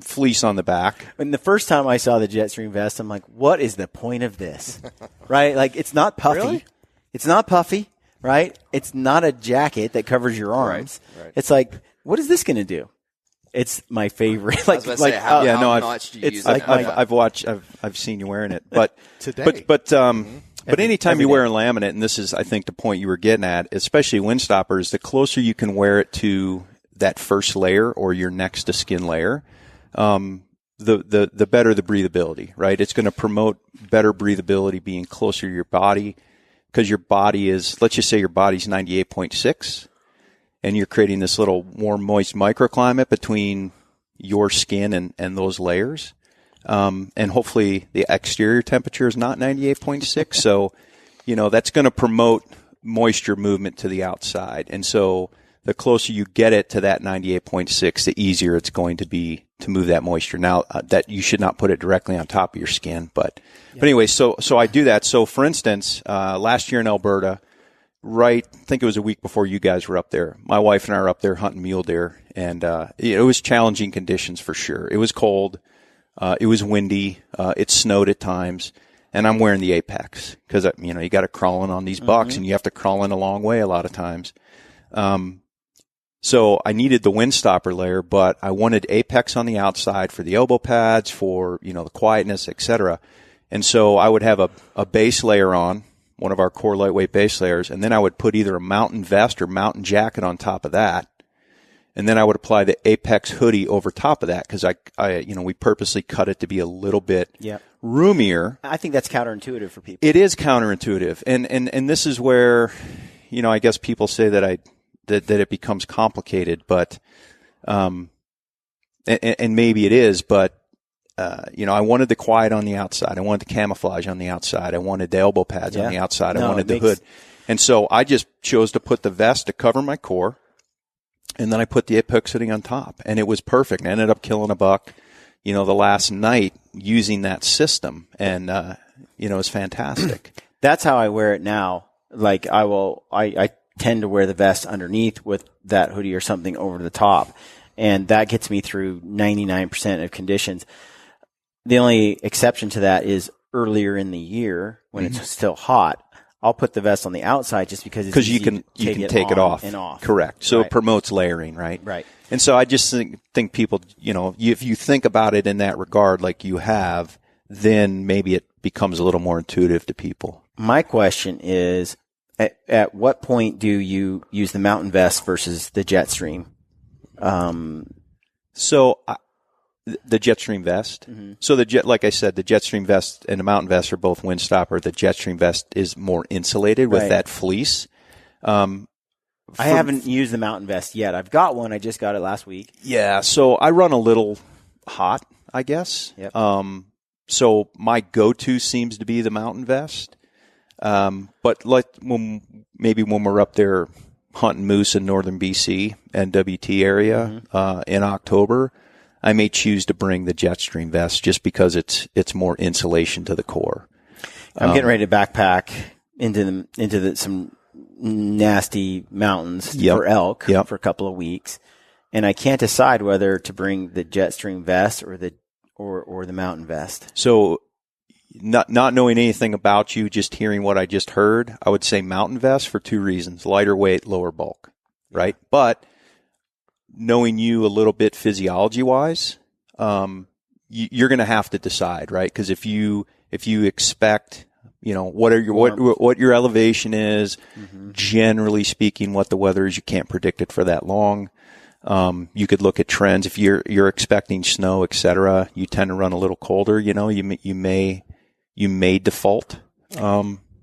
fleece on the back. And the first time I saw the Jetstream vest, I'm like, what is the point of this? Right? Like, it's not puffy. Really? It's not puffy, right? It's not a jacket that covers your arms. Right. It's like, what is this going to do? It's my favorite. I was about to say, how much do you use like it? I've seen you wearing it, but Today. but anytime you wear a laminate, and this is, I think, the point you were getting at, especially Windstoppers, the closer you can wear it to that first layer or your next to skin layer, the better the breathability, right? It's going to promote better breathability being closer to your body, because your body is, let's just say your body's 98.6. And you're creating this little warm, moist microclimate between your skin and those layers. And hopefully the exterior temperature is not 98.6. So, that's going to promote moisture movement to the outside. And so the closer you get it to that 98.6, the easier it's going to be to move that moisture. Now, that you should not put it directly on top of your skin. But anyway, so I do that. So for instance, last year in Alberta, I think it was a week before you guys were up there, my wife and I were up there hunting mule deer, and it was challenging conditions for sure. It was cold, it was windy, it snowed at times, and I'm wearing the Apex because you got to crawl in on these bucks, and you have to crawl in a long way a lot of times. So I needed the Windstopper layer, but I wanted Apex on the outside for the elbow pads, for the quietness, etc. And so I would have a base layer on, one of our core lightweight base layers, and then I would put either a mountain vest or mountain jacket on top of that, and then I would apply the Apex hoodie over top of that because we purposely cut it to be a little bit roomier. I think that's counterintuitive for people. It is counterintuitive, and this is where I guess people say that that it becomes complicated, but and maybe it is, but. I wanted the quiet on the outside. I wanted the camouflage on the outside. I wanted the elbow pads on the outside. I wanted the hood. And so I just chose to put the vest to cover my core, and then I put the Apex hoodie on top, and it was perfect. I ended up killing a buck, the last night using that system, and, it was fantastic. That's how I wear it now. Like I tend to wear the vest underneath with that hoodie or something over the top, and that gets me through 99% of conditions. The only exception to that is earlier in the year when it's still hot. I'll put the vest on the outside just because you can take it off and off. Correct. So it promotes layering, right? Right. And so I just think people, if you think about it in that regard, like you have, then maybe it becomes a little more intuitive to people. My question is, at what point do you use the mountain vest versus the Jetstream? The Jetstream vest. Mm-hmm. So like I said, the Jetstream vest and the mountain vest are both Windstopper. The Jetstream vest is more insulated with that fleece. I haven't used the mountain vest yet. I've got one. I just got it last week. Yeah. So I run a little hot, I guess. Yep. So my go-to seems to be the mountain vest. But when we're up there hunting moose in northern BC and WT area, in October, I may choose to bring the Jetstream vest just because it's more insulation to the core. I'm getting ready to backpack into some nasty mountains for elk for a couple of weeks, and I can't decide whether to bring the Jetstream vest or the mountain vest. So not knowing anything about you, just hearing what I just heard, I would say mountain vest for 2 reasons: lighter weight, lower bulk, right? But knowing you a little bit physiology wise, you're going to have to decide, right? Because if you expect, what your elevation is, generally speaking, what the weather is, you can't predict it for that long. You could look at trends. If you're expecting snow, et cetera, you tend to run a little colder. You may default.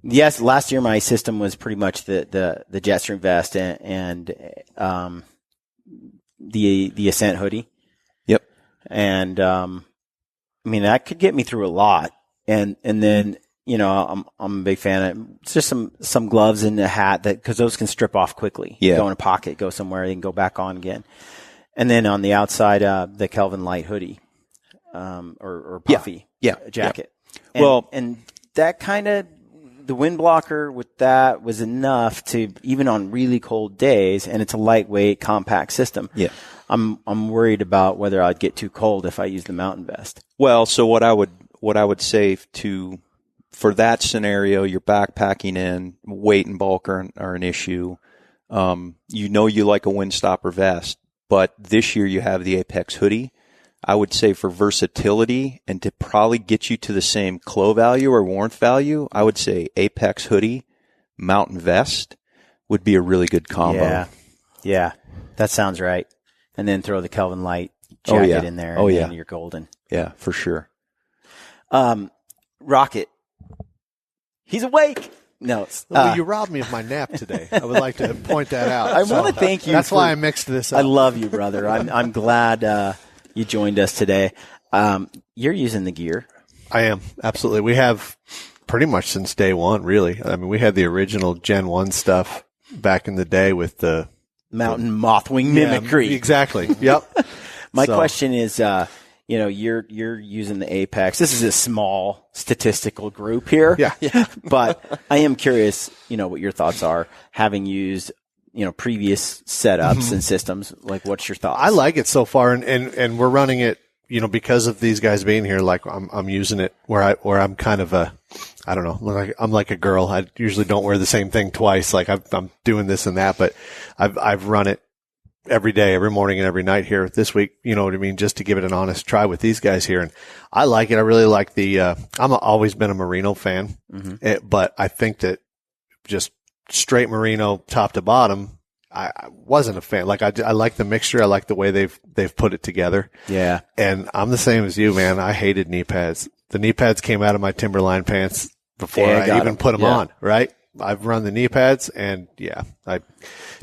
Yes, last year my system was pretty much the Jetstream vest and the Ascent hoodie. Yep. And that could get me through a lot. And then I'm a big fan of it's just some gloves and a hat because those can strip off quickly. Yeah. Go in a pocket, go somewhere, they can go back on again. And then on the outside, the Kelvin Light hoodie, or puffy jacket. Yeah. And that kind of, the wind blocker with that was enough to, even on really cold days, and it's a lightweight, compact system. Yeah. I'm worried about whether I'd get too cold if I use the mountain vest. Well, so what I would say for that scenario, you're backpacking in, weight and bulk are an issue. You like a Windstopper vest, but this year you have the Apex hoodie. I would say for versatility and to probably get you to the same clo value or warmth value, I would say Apex hoodie, mountain vest would be a really good combo. Yeah, that sounds right. And then throw the Kelvin Light jacket in there. And then you're golden. Yeah, for sure. Rocket. He's awake. No. Well, you robbed me of my nap today. I would like to point that out. I want to thank you. That's why I mixed this up. I love you, brother. I'm glad you joined us today. You're using the gear. I am. Absolutely. We have pretty much since day one, really. I mean, we had the original Gen 1 stuff back in the day with the mountain mothwing mimicry. Yeah, exactly. Yep. My question is, you're using the Apex. This is a small statistical group here. Yeah. But I am curious, what your thoughts are, having used, previous setups and systems. Like, what's your thoughts? I like it so far, and we're running it, because of these guys being here. Like, I'm using it where I'm kind of I don't know, I'm like a girl. I usually don't wear the same thing twice. Like I'm doing this and that, but I've run it every day, every morning and every night here this week, you know what I mean? Just to give it an honest try with these guys here. And I like it. I really like always been a Merino fan, but I think that just straight Merino top to bottom, I wasn't a fan. Like I like the mixture. I like the way they've put it together. Yeah. And I'm the same as you, man. I hated knee pads. The knee pads came out of my Timberline pants before I even put them on, right? I've run the knee pads, and I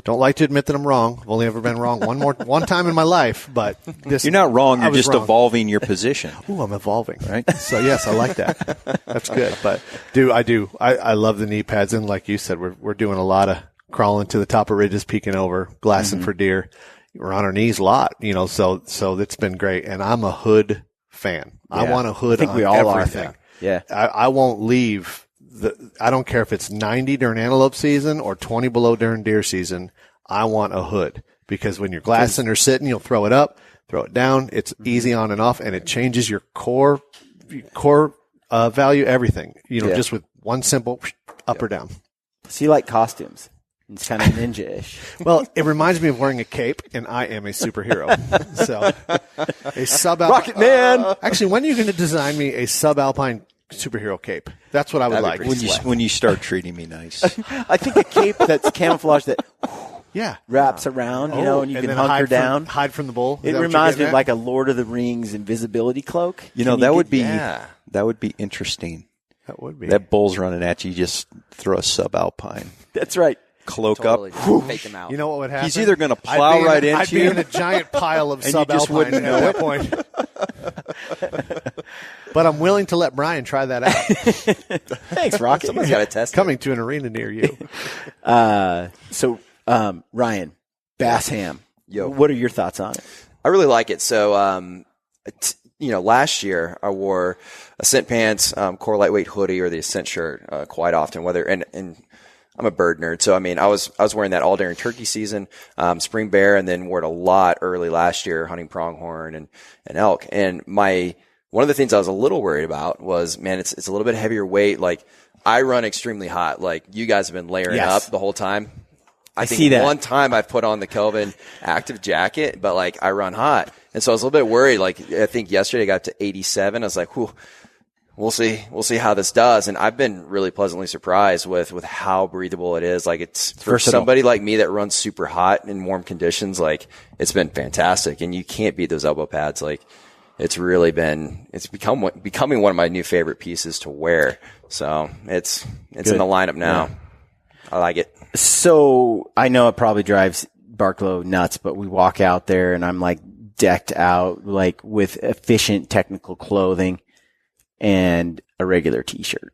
don't like to admit that I'm wrong. I've only ever been wrong one time in my life, but you're not wrong. You're just evolving your position. Ooh, I'm evolving, right? So yes, I like that. That's good. But I love the knee pads, and like you said, we're doing a lot of crawling to the top of ridges, peeking over, glassing for deer. We're on our knees a lot, so it's been great. And I'm a hood fan. Yeah. I want a hood. I think we all everything. Are. Yeah, I won't leave. I don't care if it's 90 during antelope season or 20 below during deer season. I want a hood, because when you're glassing or sitting, you'll throw it up, throw it down. It's easy on and off, and it changes your core value, everything. Just with one simple up or down. So you like costumes? It's kind of ninja-ish. Well, it reminds me of wearing a cape, and I am a superhero. So a sub-alpine Rocket Man. Actually, when are you going to design me a subalpine superhero cape? That's what I would like. When you start treating me nice. I think a cape that's camouflage that wraps around, and you can hunker down. Hide from the bull. It reminds me of like a Lord of the Rings invisibility cloak. That would be interesting. That would be. That bull's running at you, just throw a subalpine. That's right. Cloak totally up. Fake him out. You know what would happen? He's either going to plow right into I'd be in a giant pile of and you just subalpine wouldn't know at that point. But I'm willing to let Brian try that out. Thanks, Rocket. Somebody's got to test Coming to an arena near you. So, Ryan Bassham, Yo. What are your thoughts on it? I really like it. So, last year I wore Ascent pants, core lightweight hoodie, or the Ascent shirt quite often. And I'm a bird nerd, so I was wearing that all during turkey season, spring bear, and then wore it a lot early last year hunting pronghorn and elk. And my one of the things I was a little worried about was, man, it's a little bit heavier weight. Like I run extremely hot. Like you guys have been layering Yes. up the whole time. I see think that. one time I've put on the Kelvin active jacket, but like I run hot. And so I was a little bit worried. Like I think yesterday I got to 87. I was like, whew, we'll see how this does. And I've been really pleasantly surprised with how breathable it is. Like it's for versatile. somebody like me that runs super hot in warm conditions, like it's been fantastic. And you can't beat those elbow pads. Like it's becoming one of my new favorite pieces to wear. So it's in the lineup now. Yeah. I like it. So I know it probably drives Barklow nuts, but we walk out there and I'm like decked out like with efficient technical clothing and a regular t-shirt.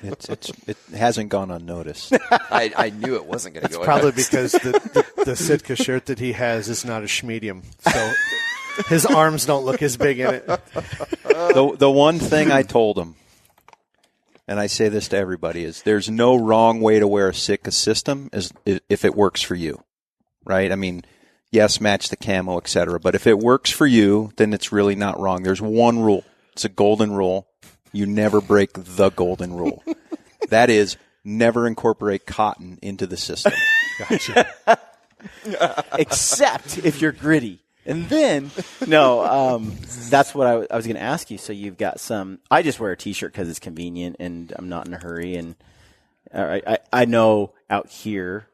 It hasn't gone unnoticed. I knew it wasn't going to go. Probably because the Sitka shirt that he has is not a schmedium, so his arms don't look as big in it. The one thing I told him, and I say this to everybody, is there's no wrong way to wear a Sitka system if it works for you, right? I mean, yes, match the camo, etc. But if it works for you, then it's really not wrong. There's one rule. It's a golden rule. You never break the golden rule. That is, never incorporate cotton into the system. Gotcha. Except if you're gritty. And then, that's what I was going to ask you. So you've got I just wear a t-shirt because it's convenient and I'm not in a hurry. And I know out here,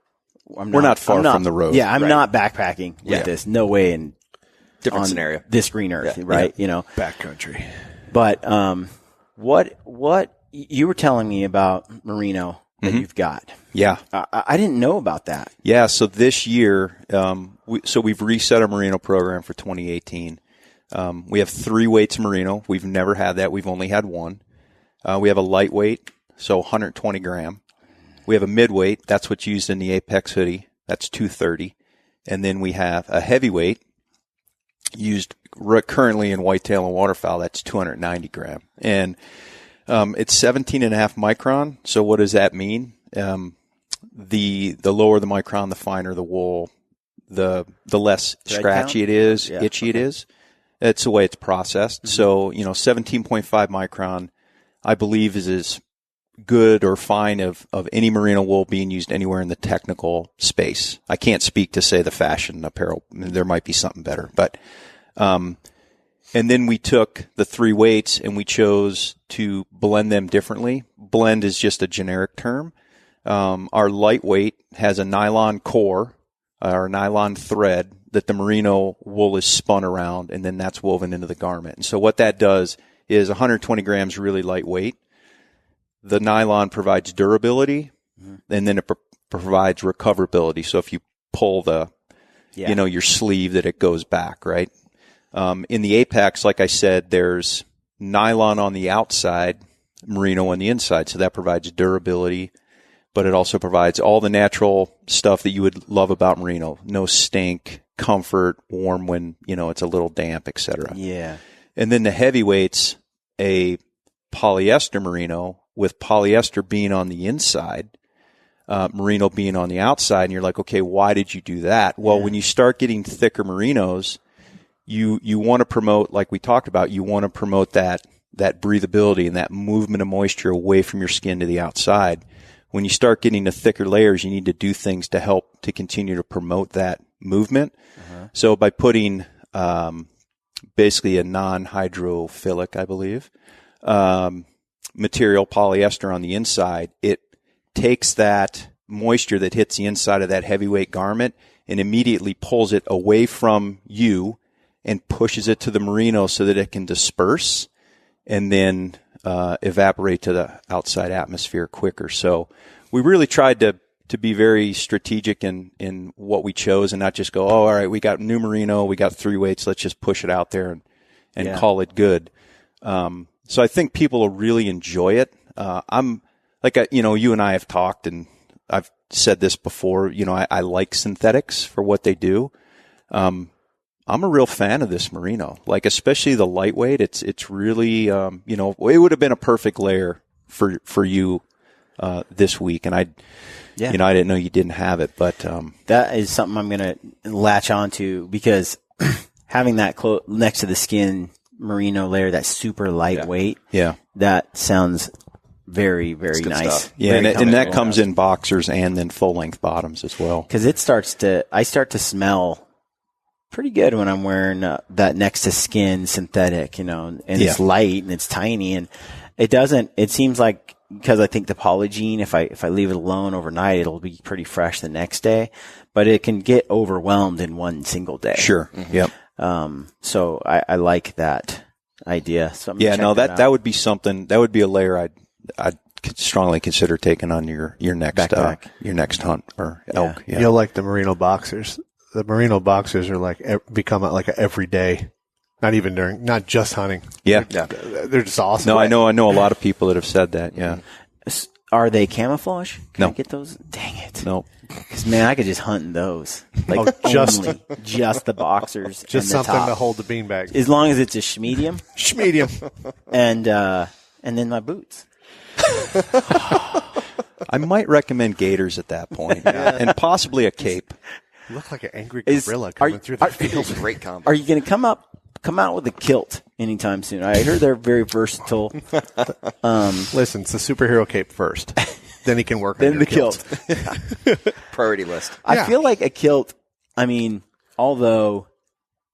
we're not far from the road. Yeah, I'm not backpacking with this. No way in different scenario. This green earth, right? Yeah. You know, Backcountry. But what you were telling me about Merino that you've got? Yeah, I didn't know about that. Yeah, so this year, we've reset our Merino program for 2018. We have 3 weights of Merino. We've never had that. We've only had one. We have a lightweight, so 120 gram. We have a midweight. That's what's used in the Apex hoodie. That's 230. And then we have a heavyweight used currently in whitetail and waterfowl. That's 290 gram. And it's 17.5 micron. So what does that mean? The lower the micron, the finer the wool, the less scratchy it is, itchy it is. It's the way it's processed. So, 17.5 micron, I believe, is as good or fine of any merino wool being used anywhere in the technical space. I can't speak to, say, the fashion apparel. There might be something better. But, and then we took the 3 weights and we chose to blend them differently. Blend is just a generic term. Our lightweight has a nylon core or nylon thread that the merino wool is spun around, and then that's woven into the garment. And so what that does is 120 grams really lightweight. The nylon provides durability, and then it provides recoverability. So if you pull your sleeve, that it goes back, right? In the Apex, like I said, there's nylon on the outside, merino on the inside. So that provides durability, but it also provides all the natural stuff that you would love about merino. No stink, comfort, warm when, it's a little damp, etc. Yeah. And then the heavyweights, a polyester merino with polyester being on the inside, merino being on the outside. And you're like, okay, why did you do that? Well, when you start getting thicker merinos, you want to promote, like we talked about, you want to promote that breathability and that movement of moisture away from your skin to the outside. When you start getting to thicker layers, you need to do things to help to continue to promote that movement. So by putting basically a non-hydrophilic, I believe, material, polyester on the inside, it takes that moisture that hits the inside of that heavyweight garment and immediately pulls it away from you and pushes it to the merino so that it can disperse and then evaporate to the outside atmosphere quicker. So we really tried to be very strategic in what we chose and not just go, all right, we got new merino, we got 3 weights, let's just push it out there and call it good. So I think people will really enjoy it. I'm like, you and I have talked, and I've said this before, I like synthetics for what they do. I'm a real fan of this merino, like especially the lightweight. It's really, it would have been a perfect layer for you this week, and I didn't know you didn't have it, but that is something I'm going to latch onto because having that next to the skin merino layer, that's super lightweight. Yeah. That sounds very, very nice. Stuff. Yeah, Very and that comfortable. comes in boxers and then full-length bottoms as well. Because I start to smell pretty good when I'm wearing that next to skin synthetic, and it's light and it's tiny, and it seems like, because I think the polygiene, if I leave it alone overnight, it'll be pretty fresh the next day, but it can get overwhelmed in one single day. Sure. Yep. So I like that idea. So I'm gonna check that would be something, that would be a layer I'd strongly consider taking on your next Backpack. Your next hunt or elk. Yeah. You'll like the merino boxers. The merino boxers are like become like a everyday, not just hunting. Yeah. They're just awesome. No, I know a lot of people that have said that. Yeah. Are they camouflage? Can No. I get those? Dang it. No. Because, man, I could just hunt in those. Like, just the boxers. just and the something top. to hold the beanbag. As long as it's a medium Medium. and then my boots. I might recommend gaiters at that point, and possibly a cape. You look like an angry Is- gorilla are coming you- through the are- field. Great combo. Are you going to come out with a kilt anytime soon? I heard they're very versatile. Listen, it's the superhero cape first. Then he can work on Then your the kilt. Priority list. I feel like a kilt, I mean, although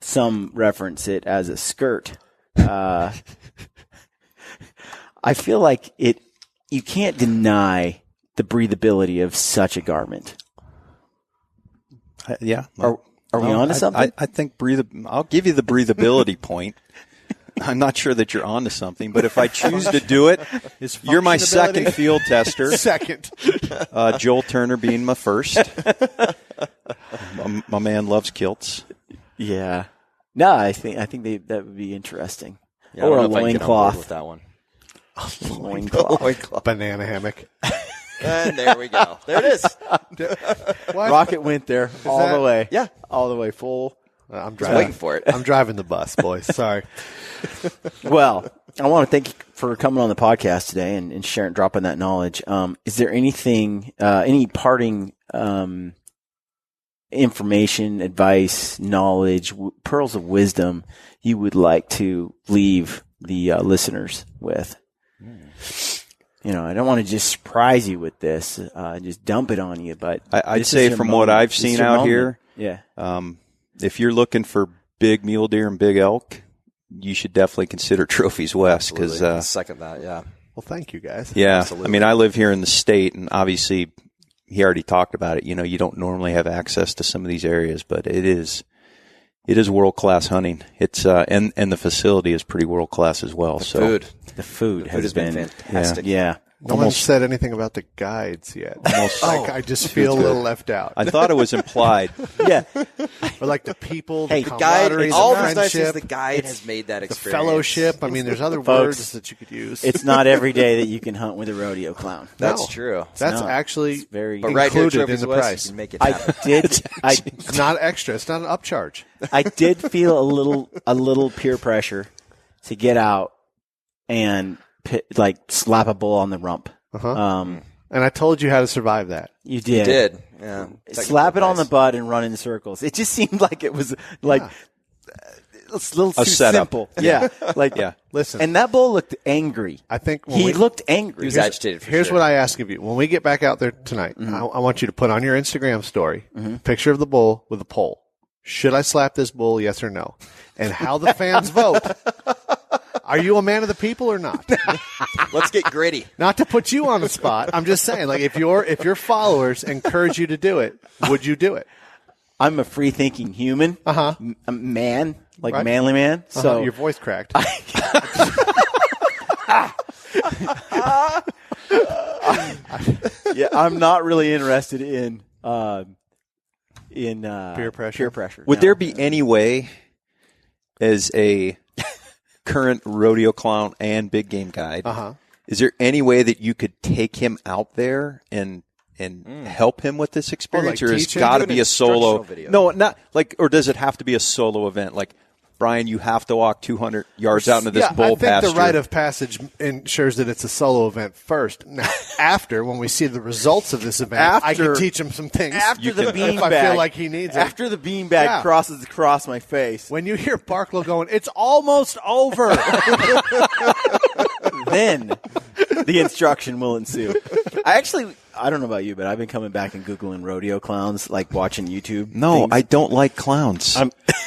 some reference it as a skirt, I feel like you can't deny the breathability of such a garment. Yeah. Are we on to something? I think I'll give you the breathability point. I'm not sure that you're onto something, but if I choose to do it, you're my second field tester. Second. Joel Turner being my first. My man loves kilts. Yeah. No, I think that would be interesting. Yeah, I Or a don't know if I can get on board loincloth. with that one. Loincloth. Banana hammock. And there we go. There it is. What? Rocket went there all that- the way. Yeah. All the way full. I'm Just waiting for it. I'm driving the bus, boys. Sorry. Well, I want to thank you for coming on the podcast today and sharing, dropping that knowledge. Is there anything, any parting information, advice, knowledge, pearls of wisdom you would like to leave the listeners with? I don't want to just surprise you with this, just dump it on you, but I'd this is say your from what moment. I've This is seen your out moment. here, Yeah. if you're looking for big mule deer and big elk, you should definitely consider Trophies West because, Absolutely. Second that, yeah. Well, thank you guys. yeah, Absolutely. I mean, I live here in the state, and obviously, he already talked about it. You don't normally have access to some of these areas, but it is world class hunting. It's and the facility is pretty world class as well. Food. The food has been fantastic. Yeah. No one said anything about the guides yet. Like, I just feel a little left out. I thought it was implied. Yeah. Or like the people, Hey, the the Guide, camaraderie, all the those nice things, friendship, the guide has made that the experience. fellowship. I mean, there's other Folks, words that you could use. It's not every day that you can hunt with a rodeo clown. That's No. true. That's not. actually It's very- But right here, included in Trophies the West, price. you can make it I happen. It's not extra. It's not an upcharge. I did feel a little peer pressure to get out and slap a bull on the rump. And I told you how to survive that. You did. Did. Yeah. Slap it on the Technical butt and run in circles. It just seemed like it was like a little too setup. simple. Yeah. Yeah. Listen, And that bull looked angry. I think He looked angry. He was agitated for Here's sure. what I ask of you. When we get back out there tonight, I want you to put on your Instagram story picture of the bull with a poll. Should I slap this bull, yes or no? And how the fans vote. Are you a man of the people or not? Let's get gritty. Not to put you on the spot. I'm just saying, like, if your followers encourage you to do it, would you do it? I'm a free thinking human. A man, like Right. manly man. So Your voice cracked. yeah, I'm not really interested in Peer pressure? Peer pressure. Would No. there be any way, as a current rodeo clown and big game guide, is there any way that you could take him out there and help him with this experience, like or has teach him? got Do to an be a solo? instructional video. No, not like, or does it have to be a solo event? Like, Brian, you have to walk 200 yards out into this bull I think pasture. the rite of passage ensures that it's a solo event first. Now, after, when we see the results of this event, I can teach him some things. After the beanbag, if I feel like he needs it. After the beanbag crosses across my face, When you hear Barklow going, it's almost over. then the instruction will ensue. I don't know about you, but I've been coming back and Googling rodeo clowns, like watching YouTube. No, things. I don't like clowns.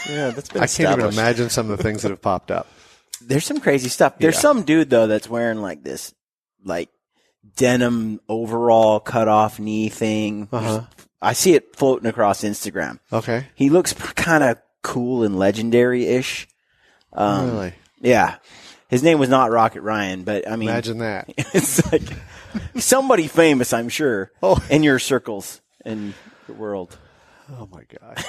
Yeah, that's been I can't even established. imagine some of the things that have popped up. There's some crazy stuff. There's some dude though that's wearing like this, like denim overall cut off knee thing. I see it floating across Instagram. Okay. He looks kind of cool and legendary-ish. Really? Yeah. His name was not Rocket Ryan, but I mean, Imagine that. it's like somebody famous, I'm sure, in your circles in your world. Oh, my God.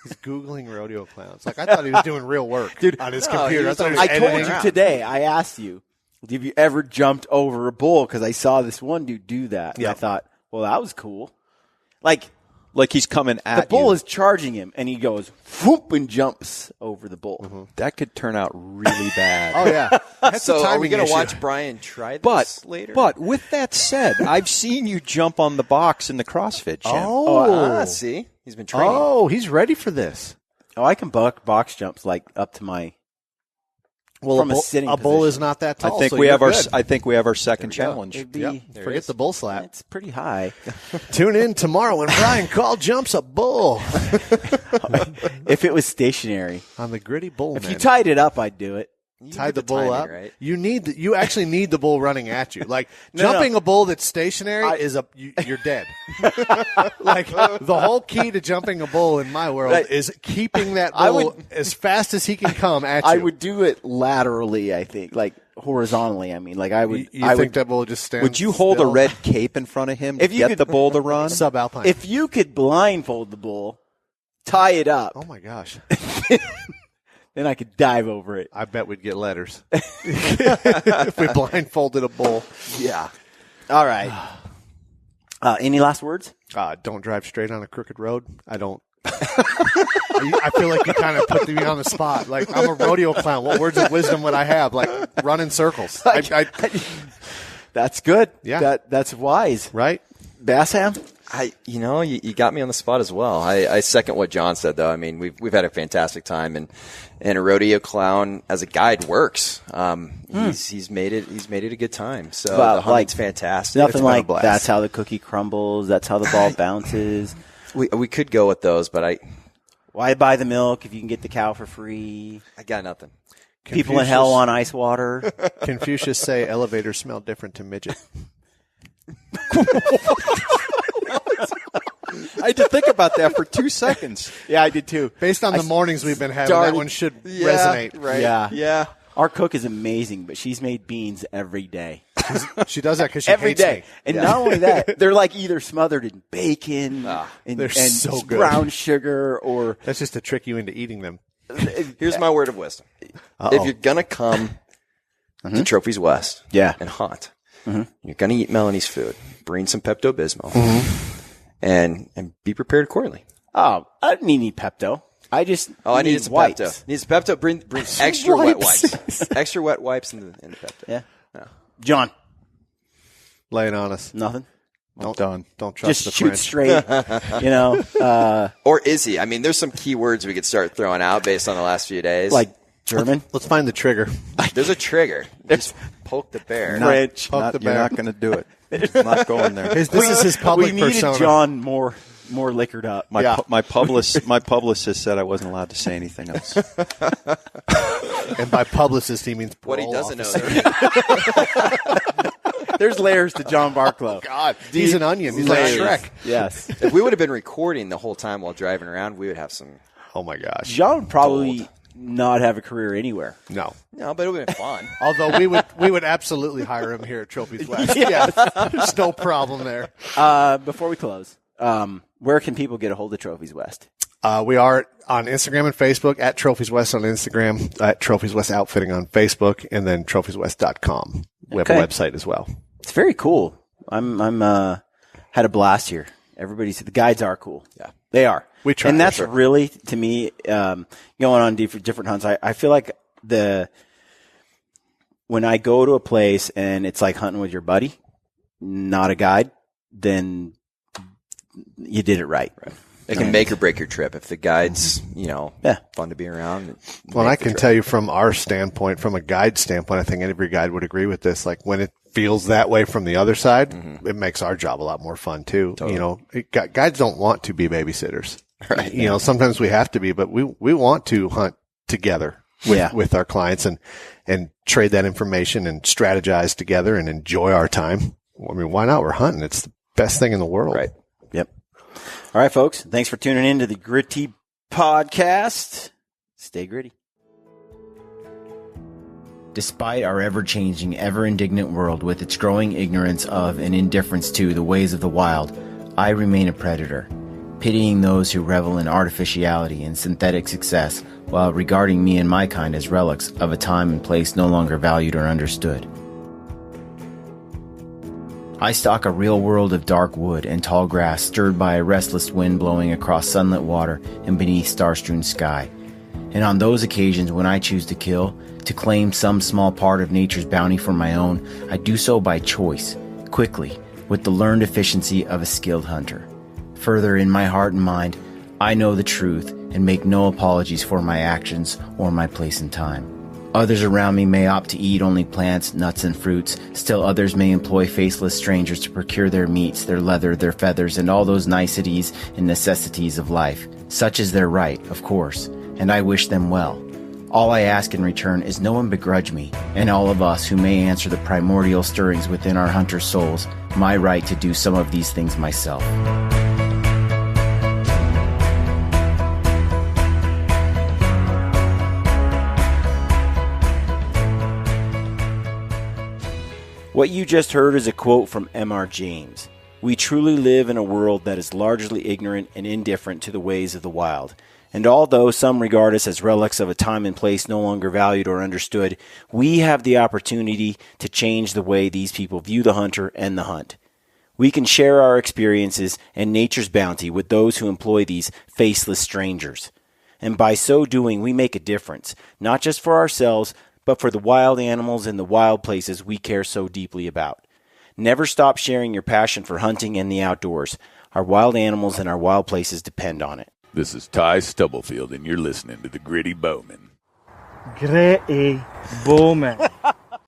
He's Googling rodeo clowns. Like, I thought he was doing real work on his computer. I thought he was I told editing. you today, I asked you, have you ever jumped over a bull? Because I saw this one dude do that. And I thought, well, that was cool. Like he's coming at the bull you. is charging him, and he goes, whoop, and jumps over the bull. That could turn out really bad. Oh, yeah. That's So a are we timing going issue. to watch Brian try this later? But with that said, I've seen you jump on the box in the CrossFit gym. See? He's been training. Oh, he's ready for this. Oh, I can box jumps like up to my. Well, From a sitting bull position. is not that I tall. think so we you're have our. good. I think we have our second challenge. It'd be, Yep. Forget the bull slap. It's pretty high. Tune in tomorrow when Brian Call jumps a bull If it was stationary, on the Gritty Bull. if you tied it up, I'd do it. You tie get the bull timing, up, right? you actually need the bull running at you. Like No, jumping a bull that's stationary you're dead. Like the whole key to jumping a bull in my world Right. is keeping that I bull would- as fast as he can come at you. I would do it laterally. I think, like horizontally. I mean, like I would. You I think would. that bull just stand? Would you hold a still? red cape in front of him to If you get could- the bull to run? subalpine? If you could blindfold the bull, tie it up, Oh my gosh! then I could dive over it. I bet we'd get letters if we blindfolded a bull. Yeah. All right. Any last words? Don't drive straight on a crooked road. I don't. I feel like you kind of put me on the spot. Like I'm a rodeo clown. What words of wisdom would I have? Like run in circles. That's good. Yeah. That's wise. Right? Bassham? You got me on the spot as well. I second what John said, though. I mean, we've had a fantastic time, and a rodeo clown as a guide works. He's made it a good time. So Well, the hunting's fantastic. Nothing been a like blast. that's how the cookie crumbles. That's how the ball bounces. We could go with those, but Why buy the milk if you can get the cow for free? I got nothing. People in hell on ice water. Confucius say elevators smell different to midget. I had to think about that for 2 seconds. Yeah, I did too. Based on the mornings we've been having, started- that one should resonate. Right. Yeah. Our cook is amazing, but she's made beans every day. She does that because she Every hates day. me. And not only that, they're like either smothered in bacon and They're so good. brown sugar or That's just to trick you into eating them. Here's my word of wisdom. If you're going to come to Trophies West and hunt, you're going to eat Melanie's food, bring some Pepto-Bismol, and be prepared accordingly. Oh, I didn't need Pepto. I just I needed some wipes. Pepto. Needs some Pepto. Bring extra wet wipes. Extra wet wipes in the Pepto. Yeah. John, Lay it on us. nothing. Don't trust Just the shoot French. straight. Or is he? I mean, there's some key words we could start throwing out based on the last few days. Like German. Let's find the trigger. there's a trigger. Just poke the bear. French. Poke the You're bear. not going to do it. I'm not going there. This is his public we needed persona. John more liquored up. My publicist said I wasn't allowed to say anything else. And by publicist, he means What he parole doesn't officer. know. There's layers to John Barklow. God, he's an onion. He's like Layers. Shrek. Yes. If we would have been recording the whole time while driving around, we would have some. Oh my gosh. John would probably not have a career anywhere. No. No, but it would have been fun. Although we would absolutely hire him here at Trophies West. Yeah, there's no problem there. Before we close, where can people get a hold of Trophies West? We are on Instagram and Facebook at Trophies West on Instagram, at Trophies West Outfitting on Facebook, and then trophieswest.com. We have a Okay. website as well. It's very cool. I'm had a blast here, The guides are cool. Yeah. They are. We try, and that's for sure. really, to me, going on different hunts, I feel like when I go to a place and it's like hunting with your buddy, not a guide, then you did it right. It can make or break your trip if the guide's, fun to be around. Well, and I can tell you from our standpoint, from a guide standpoint, I think every guide would agree with this. Like when it feels that way from the other side, it makes our job a lot more fun too. Totally. Guides don't want to be babysitters. Right. Sometimes we have to be, but we want to hunt together with our clients and trade that information and strategize together and enjoy our time. I mean, why not? We're hunting. It's the best thing in the world. Right. Yep. All right, folks. Thanks for tuning in to the Gritty Podcast. Stay gritty. Despite our ever-changing, ever-indignant world with its growing ignorance of and indifference to the ways of the wild, I remain a predator, pitying those who revel in artificiality and synthetic success while regarding me and my kind as relics of a time and place no longer valued or understood. I stalk a real world of dark wood and tall grass stirred by a restless wind blowing across sunlit water and beneath star-strewn sky. And on those occasions when I choose to kill, to claim some small part of nature's bounty for my own, I do so by choice, quickly, with the learned efficiency of a skilled hunter. Further, in my heart and mind, I know the truth and make no apologies for my actions or my place and time. Others around me may opt to eat only plants, nuts, and fruits. Still others may employ faceless strangers to procure their meats, their leather, their feathers, and all those niceties and necessities of life. Such is their right, of course, and I wish them well. All I ask in return is no one begrudge me, and all of us who may answer the primordial stirrings within our hunter souls, my right to do some of these things myself. What you just heard is a quote from M.R. James. We truly live in a world that is largely ignorant and indifferent to the ways of the wild. And although some regard us as relics of a time and place no longer valued or understood, we have the opportunity to change the way these people view the hunter and the hunt. We can share our experiences and nature's bounty with those who employ these faceless strangers. And by so doing, we make a difference, not just for ourselves, but for the wild animals in the wild places we care so deeply about. Never stop sharing your passion for hunting and the outdoors. Our wild animals and our wild places depend on it. This is Ty Stubblefield, and you're listening to the Gritty Bowman. Gritty Bowman.